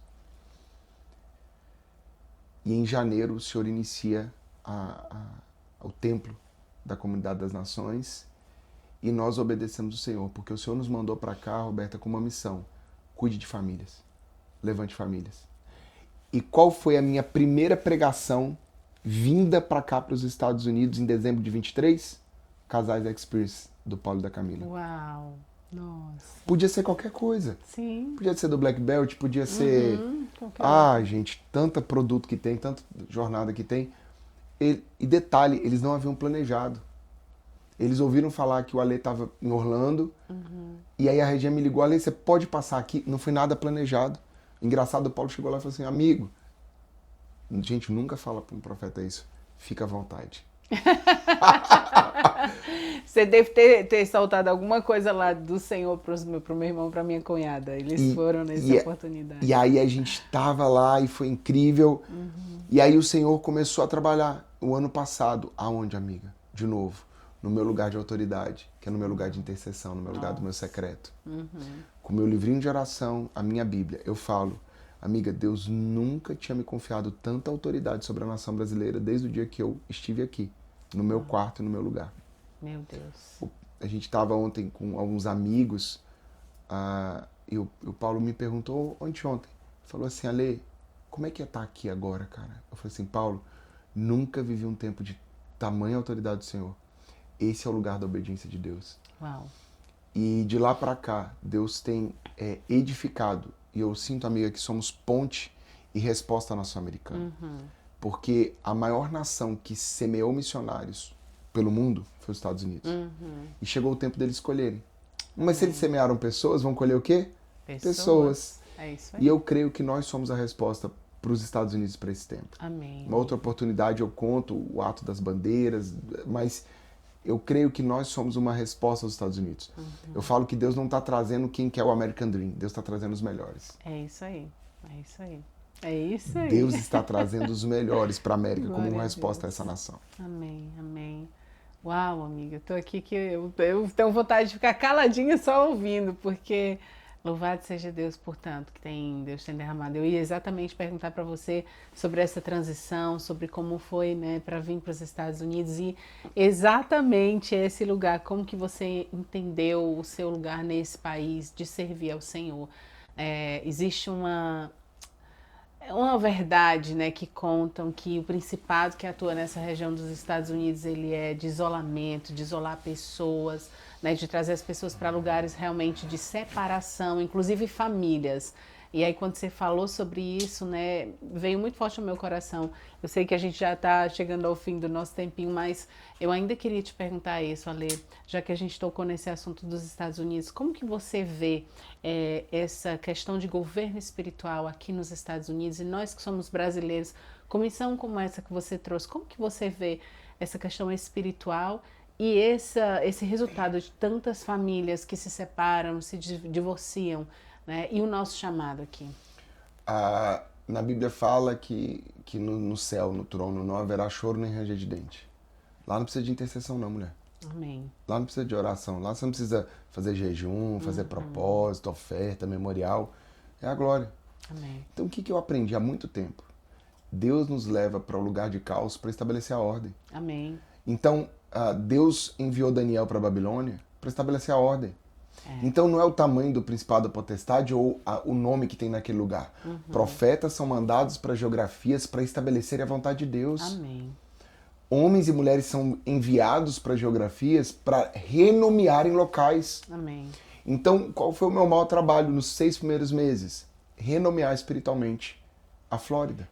Speaker 2: E em janeiro, o Senhor inicia o templo da Comunidade das Nações. E nós obedecemos o Senhor, porque o Senhor nos mandou para cá, Roberta, com uma missão. Cuide de famílias. Levante famílias. E qual foi a minha primeira pregação vinda para cá, para os Estados Unidos, em dezembro de 23? Casais Experience, do Paulo e da Camila.
Speaker 1: Uau! Nossa.
Speaker 2: Podia ser qualquer coisa.
Speaker 1: Sim.
Speaker 2: Podia ser do Black Belt, podia ser... gente, tanto produto que tem, tanta jornada que tem. E detalhe, eles não haviam planejado. Eles ouviram falar que o Ale estava em Orlando, e aí a Regina me ligou, Ale, você pode passar aqui? Não foi nada planejado. Engraçado, o Paulo chegou lá e falou assim, amigo, gente, nunca fala para um profeta isso, fica à vontade.
Speaker 1: Você deve ter soltado alguma coisa lá do Senhor pro meu irmão, pra minha cunhada. Eles foram nessa oportunidade.
Speaker 2: E aí a gente tava lá e foi incrível. E aí o Senhor começou a trabalhar o ano passado. Aonde, amiga? De novo, no meu lugar de autoridade, que é no meu lugar de intercessão, no meu lugar do meu secreto. Com o meu livrinho de oração, a minha Bíblia, eu falo, amiga, Deus nunca tinha me confiado tanta autoridade sobre a nação brasileira desde o dia que eu estive aqui, no meu quarto e no meu lugar.
Speaker 1: Meu Deus.
Speaker 2: A gente estava ontem com alguns amigos e o Paulo me perguntou ontem. Falou assim, Ale, como é que é estar aqui agora, cara? Eu falei assim, Paulo, nunca vivi um tempo de tamanha autoridade do Senhor. Esse é o lugar da obediência de Deus.
Speaker 1: Uau.
Speaker 2: E de lá para cá, Deus tem edificado. E eu sinto, amiga, que somos ponte e resposta à nação americana. Porque a maior nação que semeou missionários pelo mundo foi os Estados Unidos. E chegou o tempo deles escolherem. Mas se eles semearam pessoas, vão colher o quê? Pessoas.
Speaker 1: É isso aí.
Speaker 2: E eu creio que nós somos a resposta para os Estados Unidos para esse tempo.
Speaker 1: Amém.
Speaker 2: Uma outra oportunidade eu conto o ato das bandeiras, mas eu creio que nós somos uma resposta aos Estados Unidos. Eu falo que Deus não está trazendo quem quer o American Dream, Deus está trazendo os melhores.
Speaker 1: É isso aí. É isso aí. É isso aí.
Speaker 2: Deus está trazendo os melhores para a América como uma resposta a essa nação.
Speaker 1: Amém, amém. Uau, amiga, eu tô aqui que eu tenho vontade de ficar caladinha só ouvindo, porque louvado seja Deus por tanto que Deus tem derramado. Eu ia exatamente perguntar para você sobre essa transição, sobre como foi, né, para vir para os Estados Unidos e exatamente esse lugar, como que você entendeu o seu lugar nesse país de servir ao Senhor. Existe uma verdade, né, que contam que o principado que atua nessa região dos Estados Unidos, ele é de isolamento, de isolar pessoas, né, de trazer as pessoas para lugares realmente de separação, inclusive famílias. E aí quando você falou sobre isso, né, veio muito forte no meu coração. Eu sei que a gente já está chegando ao fim do nosso tempinho, mas eu ainda queria te perguntar isso, Ale, já que a gente tocou nesse assunto dos Estados Unidos, como que você vê essa questão de governo espiritual aqui nos Estados Unidos e nós que somos brasileiros, comissão como essa que você trouxe, como que você vê essa questão espiritual e esse resultado de tantas famílias que se separam, se divorciam, né? E o nosso chamado aqui?
Speaker 2: Na Bíblia fala que no céu, no trono, não haverá choro nem ranger de dente. Lá não precisa de intercessão não, mulher.
Speaker 1: Amém.
Speaker 2: Lá não precisa de oração. Lá você não precisa fazer jejum, fazer propósito, oferta, memorial. É a glória.
Speaker 1: Amém.
Speaker 2: Então o que eu aprendi há muito tempo? Deus nos leva para o lugar de caos para estabelecer a ordem.
Speaker 1: Amém.
Speaker 2: Então Deus enviou Daniel para a Babilônia para estabelecer a ordem. Então não é o tamanho do principado da potestade ou o nome que tem naquele lugar. Profetas são mandados para geografias para estabelecerem a vontade de Deus.
Speaker 1: Amém.
Speaker 2: Homens e mulheres são enviados para geografias para renomearem locais.
Speaker 1: Amém.
Speaker 2: Então, qual foi o meu maior trabalho nos 6 primeiros meses? Renomear espiritualmente a Flórida.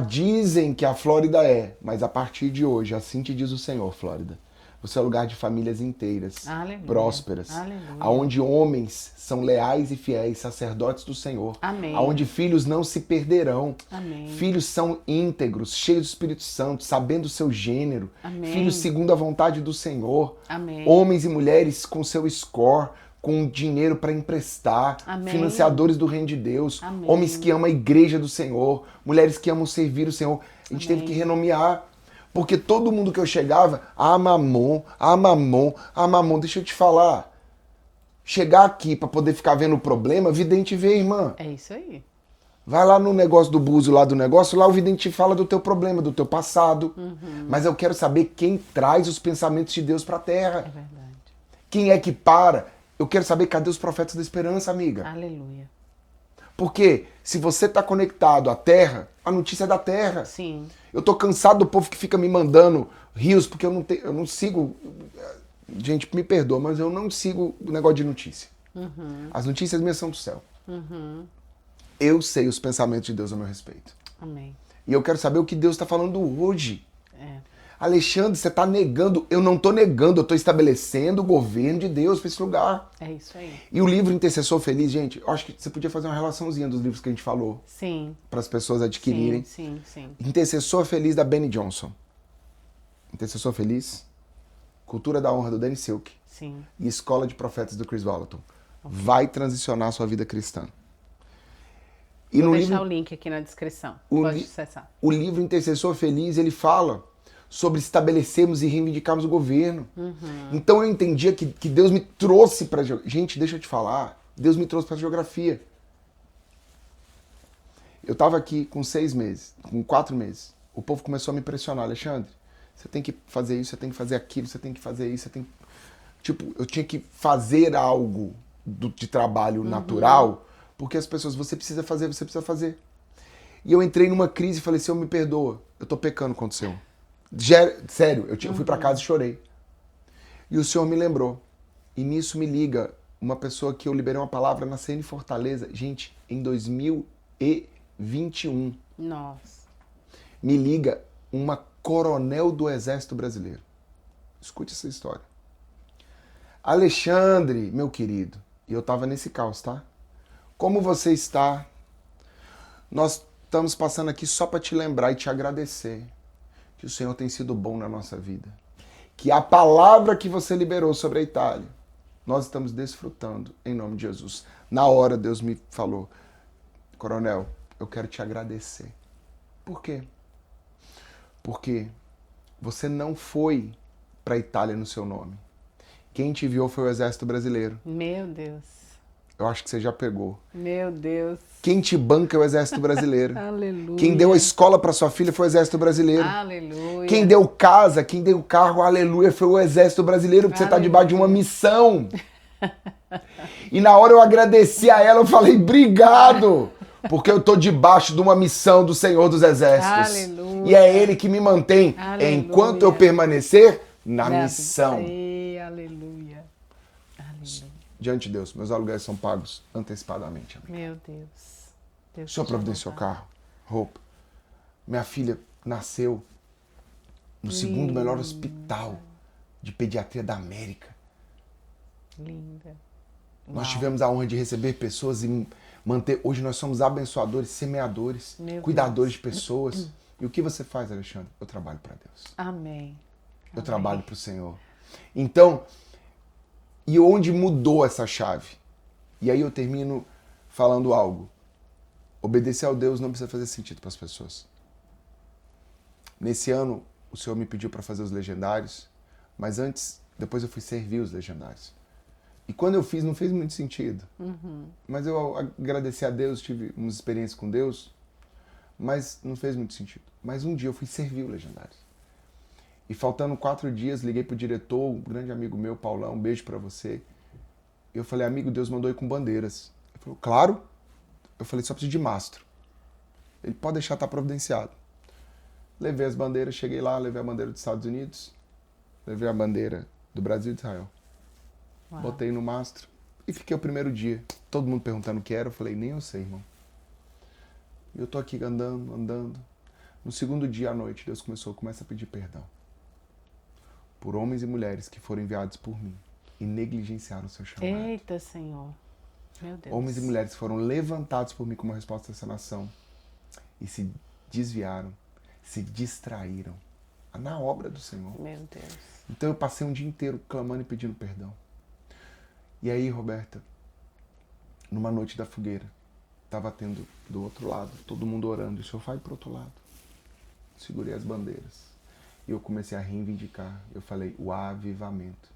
Speaker 2: Dizem que a Flórida mas a partir de hoje, assim te diz o Senhor, Flórida. Você é lugar de famílias inteiras,
Speaker 1: Aleluia.
Speaker 2: prósperas,
Speaker 1: Aleluia.
Speaker 2: Onde homens são leais e fiéis, sacerdotes do Senhor,
Speaker 1: Amém.
Speaker 2: Onde filhos não se perderão,
Speaker 1: Amém.
Speaker 2: Filhos são íntegros, cheios do Espírito Santo, sabendo o seu gênero,
Speaker 1: Amém.
Speaker 2: Filhos segundo a vontade do Senhor,
Speaker 1: Amém.
Speaker 2: Homens e mulheres com seu score, com dinheiro para emprestar,
Speaker 1: Amém.
Speaker 2: Financiadores do reino de Deus,
Speaker 1: Amém.
Speaker 2: Homens que amam a igreja do Senhor, mulheres que amam servir o Senhor. A gente teve que renomear. Porque todo mundo que eu chegava, mamon. Deixa eu te falar. Chegar aqui para poder ficar vendo o problema, vidente vê, irmã.
Speaker 1: É isso aí.
Speaker 2: Vai lá no negócio do búzio, lá do negócio, lá o vidente fala do teu problema, do teu passado. Mas eu quero saber quem traz os pensamentos de Deus para a terra.
Speaker 1: É verdade.
Speaker 2: Quem é que para? Eu quero saber cadê os profetas da esperança, amiga.
Speaker 1: Aleluia.
Speaker 2: Porque se você está conectado à terra, a notícia é da terra.
Speaker 1: Sim.
Speaker 2: Eu tô cansado do povo que fica me mandando rios, porque eu não sigo. Gente, me perdoa, mas eu não sigo o negócio de notícia. As notícias minhas são do céu. Eu sei os pensamentos de Deus a meu respeito.
Speaker 1: Amém.
Speaker 2: E eu quero saber o que Deus está falando hoje.
Speaker 1: É.
Speaker 2: Alexandre, você está negando. Eu não estou negando, eu estou estabelecendo o governo de Deus para esse lugar.
Speaker 1: É isso aí.
Speaker 2: E o livro Intercessor Feliz, gente, eu acho que você podia fazer uma relaçãozinha dos livros que a gente falou.
Speaker 1: Sim.
Speaker 2: Para as pessoas adquirirem.
Speaker 1: Sim, sim, sim.
Speaker 2: Intercessor Feliz, da Benny Johnson. Intercessor Feliz. Cultura da Honra, do Danny Silk.
Speaker 1: Sim.
Speaker 2: E Escola de Profetas, do Chris Vallotton. Okay. Vai transicionar a sua vida cristã.
Speaker 1: E vou deixar o link aqui na descrição. Pode acessar.
Speaker 2: O livro Intercessor Feliz, ele fala sobre estabelecermos e reivindicarmos o governo. Então eu entendia que Deus me trouxe para... Gente, deixa eu te falar. Deus me trouxe para a geografia. Eu estava aqui com 6 meses, com 4 meses. O povo começou a me pressionar. Alexandre, você tem que fazer isso, você tem que fazer aquilo, você tem que fazer isso, você tem... Tipo, eu tinha que fazer algo de trabalho natural, porque as pessoas, você precisa fazer, você precisa fazer. E eu entrei numa crise e falei, Senhor, me perdoa, eu tô pecando contra o Senhor. Sério, eu fui para casa e chorei. E o Senhor me lembrou. E nisso me liga uma pessoa que eu liberei uma palavra na CN Fortaleza, gente, em 2021.
Speaker 1: Nossa.
Speaker 2: Me liga uma coronel do Exército Brasileiro. Escute essa história. Alexandre, meu querido, e eu tava nesse caos, tá? Como você está? Nós estamos passando aqui só para te lembrar e te agradecer que o Senhor tem sido bom na nossa vida. Que a palavra que você liberou sobre a Itália, nós estamos desfrutando em nome de Jesus. Na hora Deus me falou, coronel, eu quero te agradecer. Por quê? Porque você não foi para a Itália no seu nome. Quem te enviou foi o Exército Brasileiro.
Speaker 1: Meu Deus.
Speaker 2: Eu acho que você já pegou.
Speaker 1: Meu Deus.
Speaker 2: Quem te banca é o Exército Brasileiro.
Speaker 1: Aleluia.
Speaker 2: Quem deu a escola para sua filha foi o Exército Brasileiro.
Speaker 1: Aleluia.
Speaker 2: Quem deu casa, quem deu carro, aleluia, foi o Exército Brasileiro, porque você está debaixo de uma missão. E na hora eu agradeci a ela, eu falei, obrigado, porque eu estou debaixo de uma missão do Senhor dos Exércitos.
Speaker 1: Aleluia.
Speaker 2: E é Ele que me mantém,
Speaker 1: aleluia,
Speaker 2: enquanto eu permanecer na missão.
Speaker 1: Aleluia. Aleluia.
Speaker 2: Diante de Deus, meus aluguéis são pagos antecipadamente. Amiga.
Speaker 1: Meu Deus.
Speaker 2: O Senhor providenciou carro, roupa. Minha filha nasceu no segundo melhor hospital de pediatria da América.
Speaker 1: Linda.
Speaker 2: Nós tivemos a honra de receber pessoas e manter... Hoje nós somos abençoadores, semeadores, cuidadores de pessoas. E o que você faz, Alexandre? Eu trabalho para Deus.
Speaker 1: Amém.
Speaker 2: Eu trabalho para o Senhor. Então, e onde mudou essa chave? E aí eu termino falando algo. Obedecer ao Deus não precisa fazer sentido para as pessoas. Nesse ano, o Senhor me pediu para fazer os legendários, mas depois eu fui servir os legendários. E quando eu fiz, não fez muito sentido. Mas eu agradeci a Deus, tive umas experiências com Deus, mas não fez muito sentido. Mas um dia eu fui servir o legendários. E faltando 4 dias, liguei pro diretor, um grande amigo meu, Paulão, um beijo pra você. E eu falei, amigo, Deus mandou ir com bandeiras. Ele falou, claro. Eu falei, só preciso de mastro. Ele pode deixar, tá providenciado. Levei as bandeiras, cheguei lá, levei a bandeira dos Estados Unidos, levei a bandeira do Brasil e de Israel. Uau. Botei no mastro e fiquei o primeiro dia. Todo mundo perguntando o que era, eu falei, nem eu sei, irmão. E eu tô aqui andando. No segundo dia à noite, Deus começa a pedir perdão por homens e mulheres que foram enviados por mim e negligenciaram o seu chamado.
Speaker 1: Eita, Senhor. Meu Deus.
Speaker 2: Homens e mulheres que foram levantados por mim como resposta dessa nação e se desviaram, se distraíram na obra do Senhor.
Speaker 1: Meu Deus.
Speaker 2: Então eu passei um dia inteiro clamando e pedindo perdão. E aí, Roberta, numa noite da fogueira, estava tendo do outro lado, todo mundo orando, e o Senhor vai pro outro lado. Segurei as bandeiras. E eu comecei a reivindicar. Eu falei, o avivamento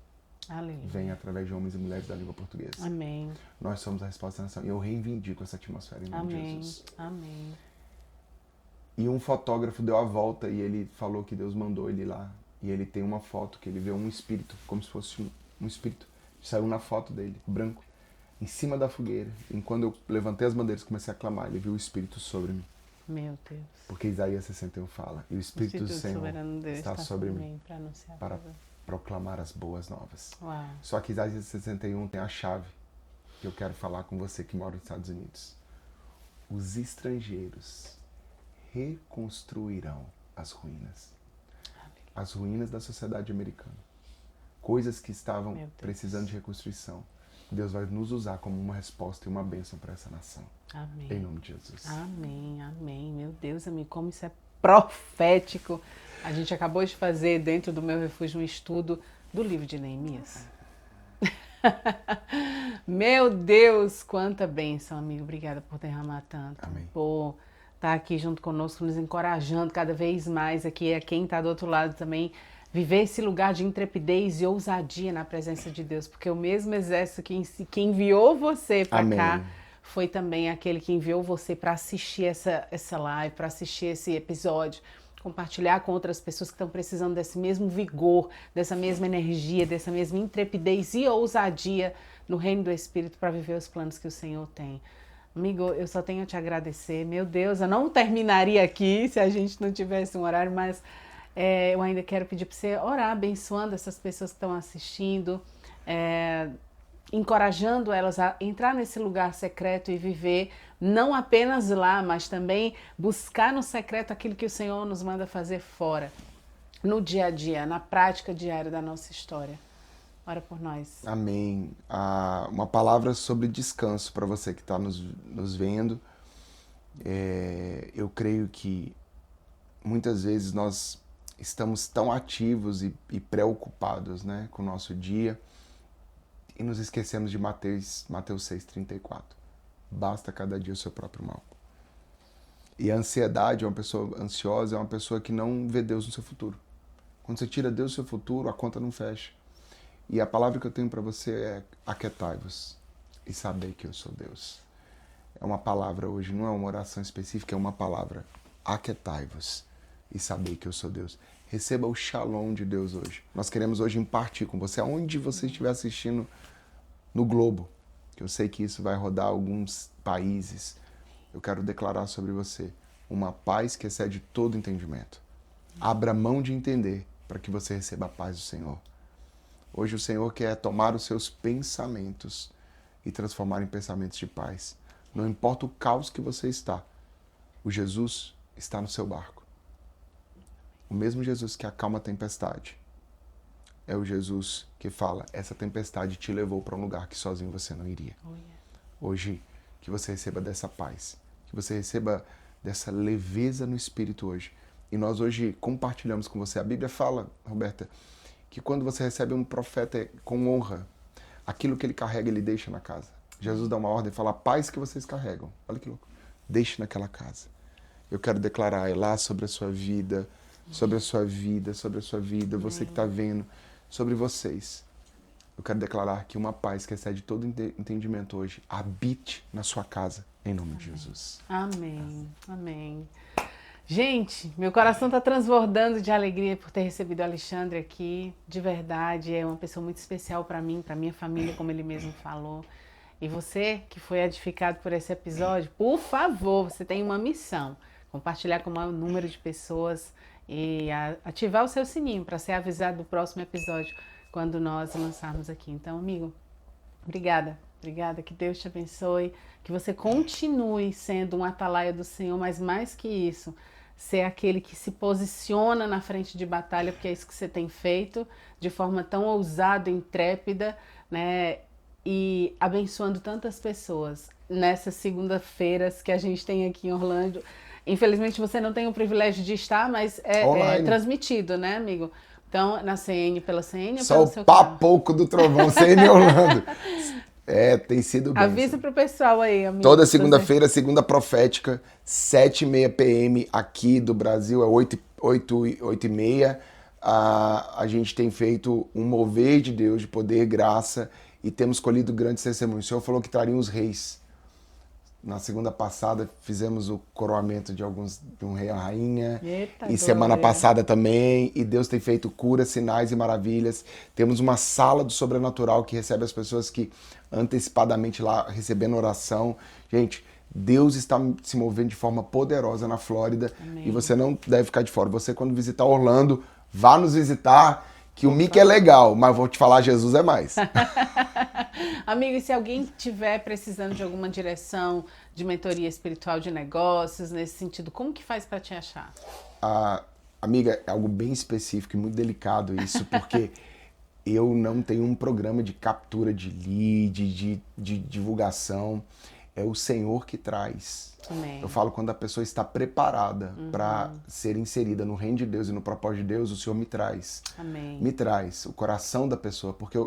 Speaker 2: vem através de homens e mulheres da língua portuguesa.
Speaker 1: Amém.
Speaker 2: Nós somos a resposta da nação. E eu reivindico essa atmosfera em nome de Jesus.
Speaker 1: Amém.
Speaker 2: E um fotógrafo deu a volta e ele falou que Deus mandou ele lá. E ele tem uma foto que ele vê um espírito, como se fosse um espírito. Saiu na foto dele, branco. em cima da fogueira. E quando eu levantei as bandeiras e comecei a clamar, ele viu o Espírito sobre mim.
Speaker 1: Meu Deus.
Speaker 2: Porque Isaías 61 fala, e o Espírito do Senhor
Speaker 1: Deus
Speaker 2: está sobre mim
Speaker 1: para anunciar
Speaker 2: para proclamar as boas novas.
Speaker 1: Uau.
Speaker 2: Só que Isaías 61 tem a chave que eu quero falar com você que mora nos Estados Unidos. Os estrangeiros reconstruirão as ruínas. As ruínas da sociedade americana. Coisas que estavam precisando de reconstrução. Deus vai nos usar como uma resposta e uma bênção para essa nação.
Speaker 1: Amém.
Speaker 2: Em nome de Jesus.
Speaker 1: Amém, amém. Meu Deus, amigo, como isso é profético. A gente acabou de fazer dentro do Meu Refúgio um estudo do livro de Neemias. Meu Deus, quanta bênção, amigo. Obrigada por derramar tanto.
Speaker 2: Amém.
Speaker 1: Por estar aqui junto conosco, nos encorajando cada vez mais aqui. A quem está do outro lado também, viver esse lugar de intrepidez e ousadia na presença de Deus. Porque o mesmo exército que enviou você para cá foi também aquele que enviou você para assistir essa live, para assistir esse episódio. Compartilhar com outras pessoas que estão precisando desse mesmo vigor, dessa mesma energia, dessa mesma intrepidez e ousadia no reino do Espírito para viver os planos que o Senhor tem. Amigo, eu só tenho a te agradecer. Meu Deus, eu não terminaria aqui se a gente não tivesse um horário, mas eu ainda quero pedir para você orar, abençoando essas pessoas que estão assistindo, encorajando elas a entrar nesse lugar secreto e viver não apenas lá, mas também buscar no secreto aquilo que o Senhor nos manda fazer fora, no dia a dia, na prática diária da nossa história. Ora por nós.
Speaker 2: Amém. Uma palavra sobre descanso para você que está nos vendo. Eu creio que muitas vezes nós estamos tão ativos e preocupados, né, com o nosso dia e nos esquecemos de Mateus 6,34. Basta cada dia o seu próprio mal. E a ansiedade, uma pessoa ansiosa é uma pessoa que não vê Deus no seu futuro. Quando você tira Deus do seu futuro, a conta não fecha. E a palavra que eu tenho para você é: aquietai-vos e sabei que eu sou Deus. É uma palavra hoje, não é uma oração específica, é uma palavra. Aquietai-vos e sabei que eu sou Deus. Receba o shalom de Deus hoje. Nós queremos hoje impartir com você, aonde você estiver assistindo no globo, que eu sei que isso vai rodar alguns países. Eu quero declarar sobre você uma paz que excede todo entendimento. Abra mão de entender para que você receba a paz do Senhor. Hoje o Senhor quer tomar os seus pensamentos e transformar em pensamentos de paz. Não importa o caos que você está, o Jesus está no seu barco. O mesmo Jesus que acalma a tempestade é o Jesus que fala: essa tempestade te levou para um lugar que sozinho você não iria. Hoje, que você receba dessa paz, que você receba dessa leveza no Espírito hoje. E nós hoje compartilhamos com você. A Bíblia fala, Roberta, que quando você recebe um profeta com honra, aquilo que ele carrega, ele deixa na casa. Jesus dá uma ordem e fala: a paz que vocês carregam, olha que louco, deixe naquela casa. Eu quero declarar lá sobre a sua vida, sobre a sua vida, sobre a sua vida, você que está vendo, sobre vocês. Eu quero declarar que uma paz que excede todo entendimento hoje habite na sua casa, em nome de Jesus.
Speaker 1: Amém, amém. Gente, meu coração está transbordando de alegria por ter recebido o Alexandre aqui. De verdade, é uma pessoa muito especial para mim, para minha família, como ele mesmo falou. E você que foi edificado por esse episódio, por favor, você tem uma missão: compartilhar com o maior número de pessoas e ativar o seu sininho para ser avisado do próximo episódio quando nós lançarmos aqui. Então, amigo, obrigada, que Deus te abençoe, que você continue sendo um atalaia do Senhor, mas mais que isso, ser aquele que se posiciona na frente de batalha, porque é isso que você tem feito, de forma tão ousada e intrépida, né? E abençoando tantas pessoas nessas segundas-feiras que a gente tem aqui em Orlando. Infelizmente você não tem o privilégio de estar, mas é transmitido, né, amigo? Então, na CN, pela CN ou
Speaker 2: só
Speaker 1: pelo seu
Speaker 2: o
Speaker 1: canal?
Speaker 2: Papoco do Trovão, CN Orlando. Tem sido bem.
Speaker 1: Avisa pro pessoal aí, amigo.
Speaker 2: Toda segunda-feira, segunda profética, 7h30 p.m. aqui do Brasil, é 8h30. A gente tem feito um mover de Deus, de poder, graça, e temos colhido grandes testemunhos. O Senhor falou que trariam os reis. Na segunda passada fizemos o coroamento de um rei e uma rainha.
Speaker 1: Eita,
Speaker 2: E semana
Speaker 1: glória.
Speaker 2: passada também. E Deus tem feito curas, sinais e maravilhas. Temos uma sala do sobrenatural que recebe as pessoas que antecipadamente lá recebendo oração. Gente, Deus está se movendo de forma poderosa na Flórida.
Speaker 1: Amém.
Speaker 2: E você não deve ficar de fora. Você, quando visitar Orlando, vá nos visitar. Que o Mickey é legal, mas vou te falar, Jesus é mais.
Speaker 1: Amigo, e se alguém estiver precisando de alguma direção de mentoria espiritual de negócios, nesse sentido, como que faz para te achar?
Speaker 2: Amiga, é algo bem específico e muito delicado isso, porque eu não tenho um programa de captura de lead, de divulgação. É o Senhor que traz.
Speaker 1: Amém.
Speaker 2: Eu falo quando a pessoa está preparada para ser inserida no reino de Deus e no propósito de Deus, o Senhor me traz.
Speaker 1: Amém.
Speaker 2: Me traz o coração da pessoa, porque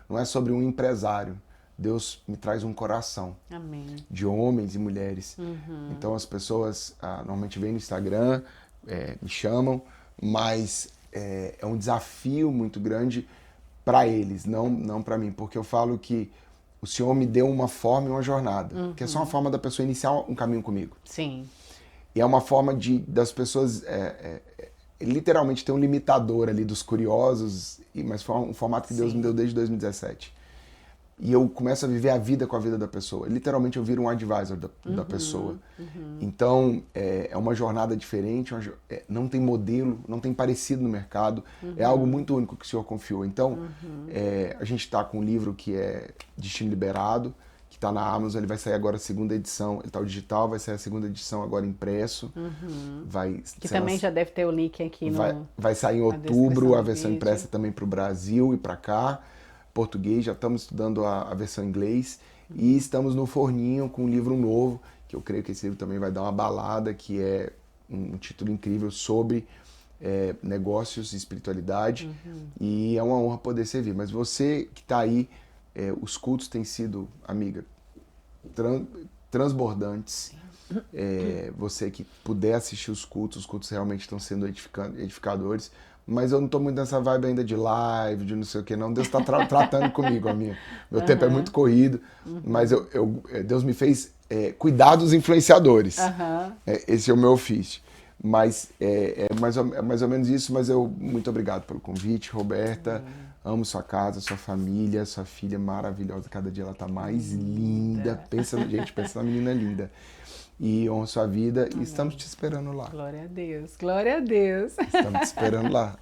Speaker 2: não é sobre um empresário. Deus me traz um coração.
Speaker 1: Amém.
Speaker 2: De homens e mulheres. Então as pessoas normalmente vêm no Instagram, me chamam, mas é um desafio muito grande para eles, não para mim, porque eu falo que o Senhor me deu uma forma e uma jornada, que é só uma forma da pessoa iniciar um caminho comigo.
Speaker 1: Sim.
Speaker 2: E é uma forma das pessoas literalmente ter um limitador ali dos curiosos, mas foi um formato que Deus me deu desde 2017. E eu começo a viver a vida com a vida da pessoa. Literalmente eu viro um advisor da pessoa. Então é uma jornada diferente, não tem modelo, não tem parecido no mercado. É algo muito único que o Senhor confiou. Então a gente está com um livro que é Destino Liberado, que está na Amazon, ele vai sair agora a segunda edição. Ele está o digital, vai sair a segunda edição agora impresso.
Speaker 1: Que também já deve ter o link aqui
Speaker 2: vai sair em outubro, a versão impressa também para o Brasil e para cá. Português, já estamos estudando a versão em inglês e estamos no forninho com um livro novo, que eu creio que esse livro também vai dar uma balada, que é um título incrível sobre negócios e espiritualidade, e é uma honra poder servir. Mas você que está aí, os cultos têm sido, amiga, transbordantes. Você que puder assistir os cultos realmente estão sendo edificadores. Mas eu não estou muito nessa vibe ainda de live, de não sei o que, não. Deus está tratando comigo, a minha. Meu tempo é muito corrido, mas Deus me fez cuidar dos influenciadores. Esse é o meu ofício. Mas é mais ou menos isso, mas muito obrigado pelo convite, Roberta. Amo sua casa, sua família, sua filha maravilhosa. Cada dia ela está mais linda. Pensa na menina linda. E honra sua vida. Amém. E estamos te esperando lá.
Speaker 1: Glória a Deus, glória a Deus.
Speaker 2: Estamos te esperando lá.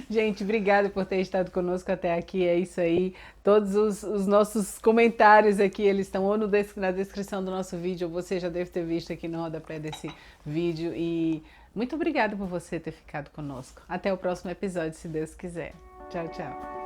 Speaker 1: Gente, obrigada por ter estado conosco até aqui, é isso aí. Todos os nossos comentários aqui, eles estão ou na descrição do nosso vídeo, ou você já deve ter visto aqui no rodapé desse vídeo. E muito obrigada por você ter ficado conosco. Até o próximo episódio, se Deus quiser. Tchau, tchau.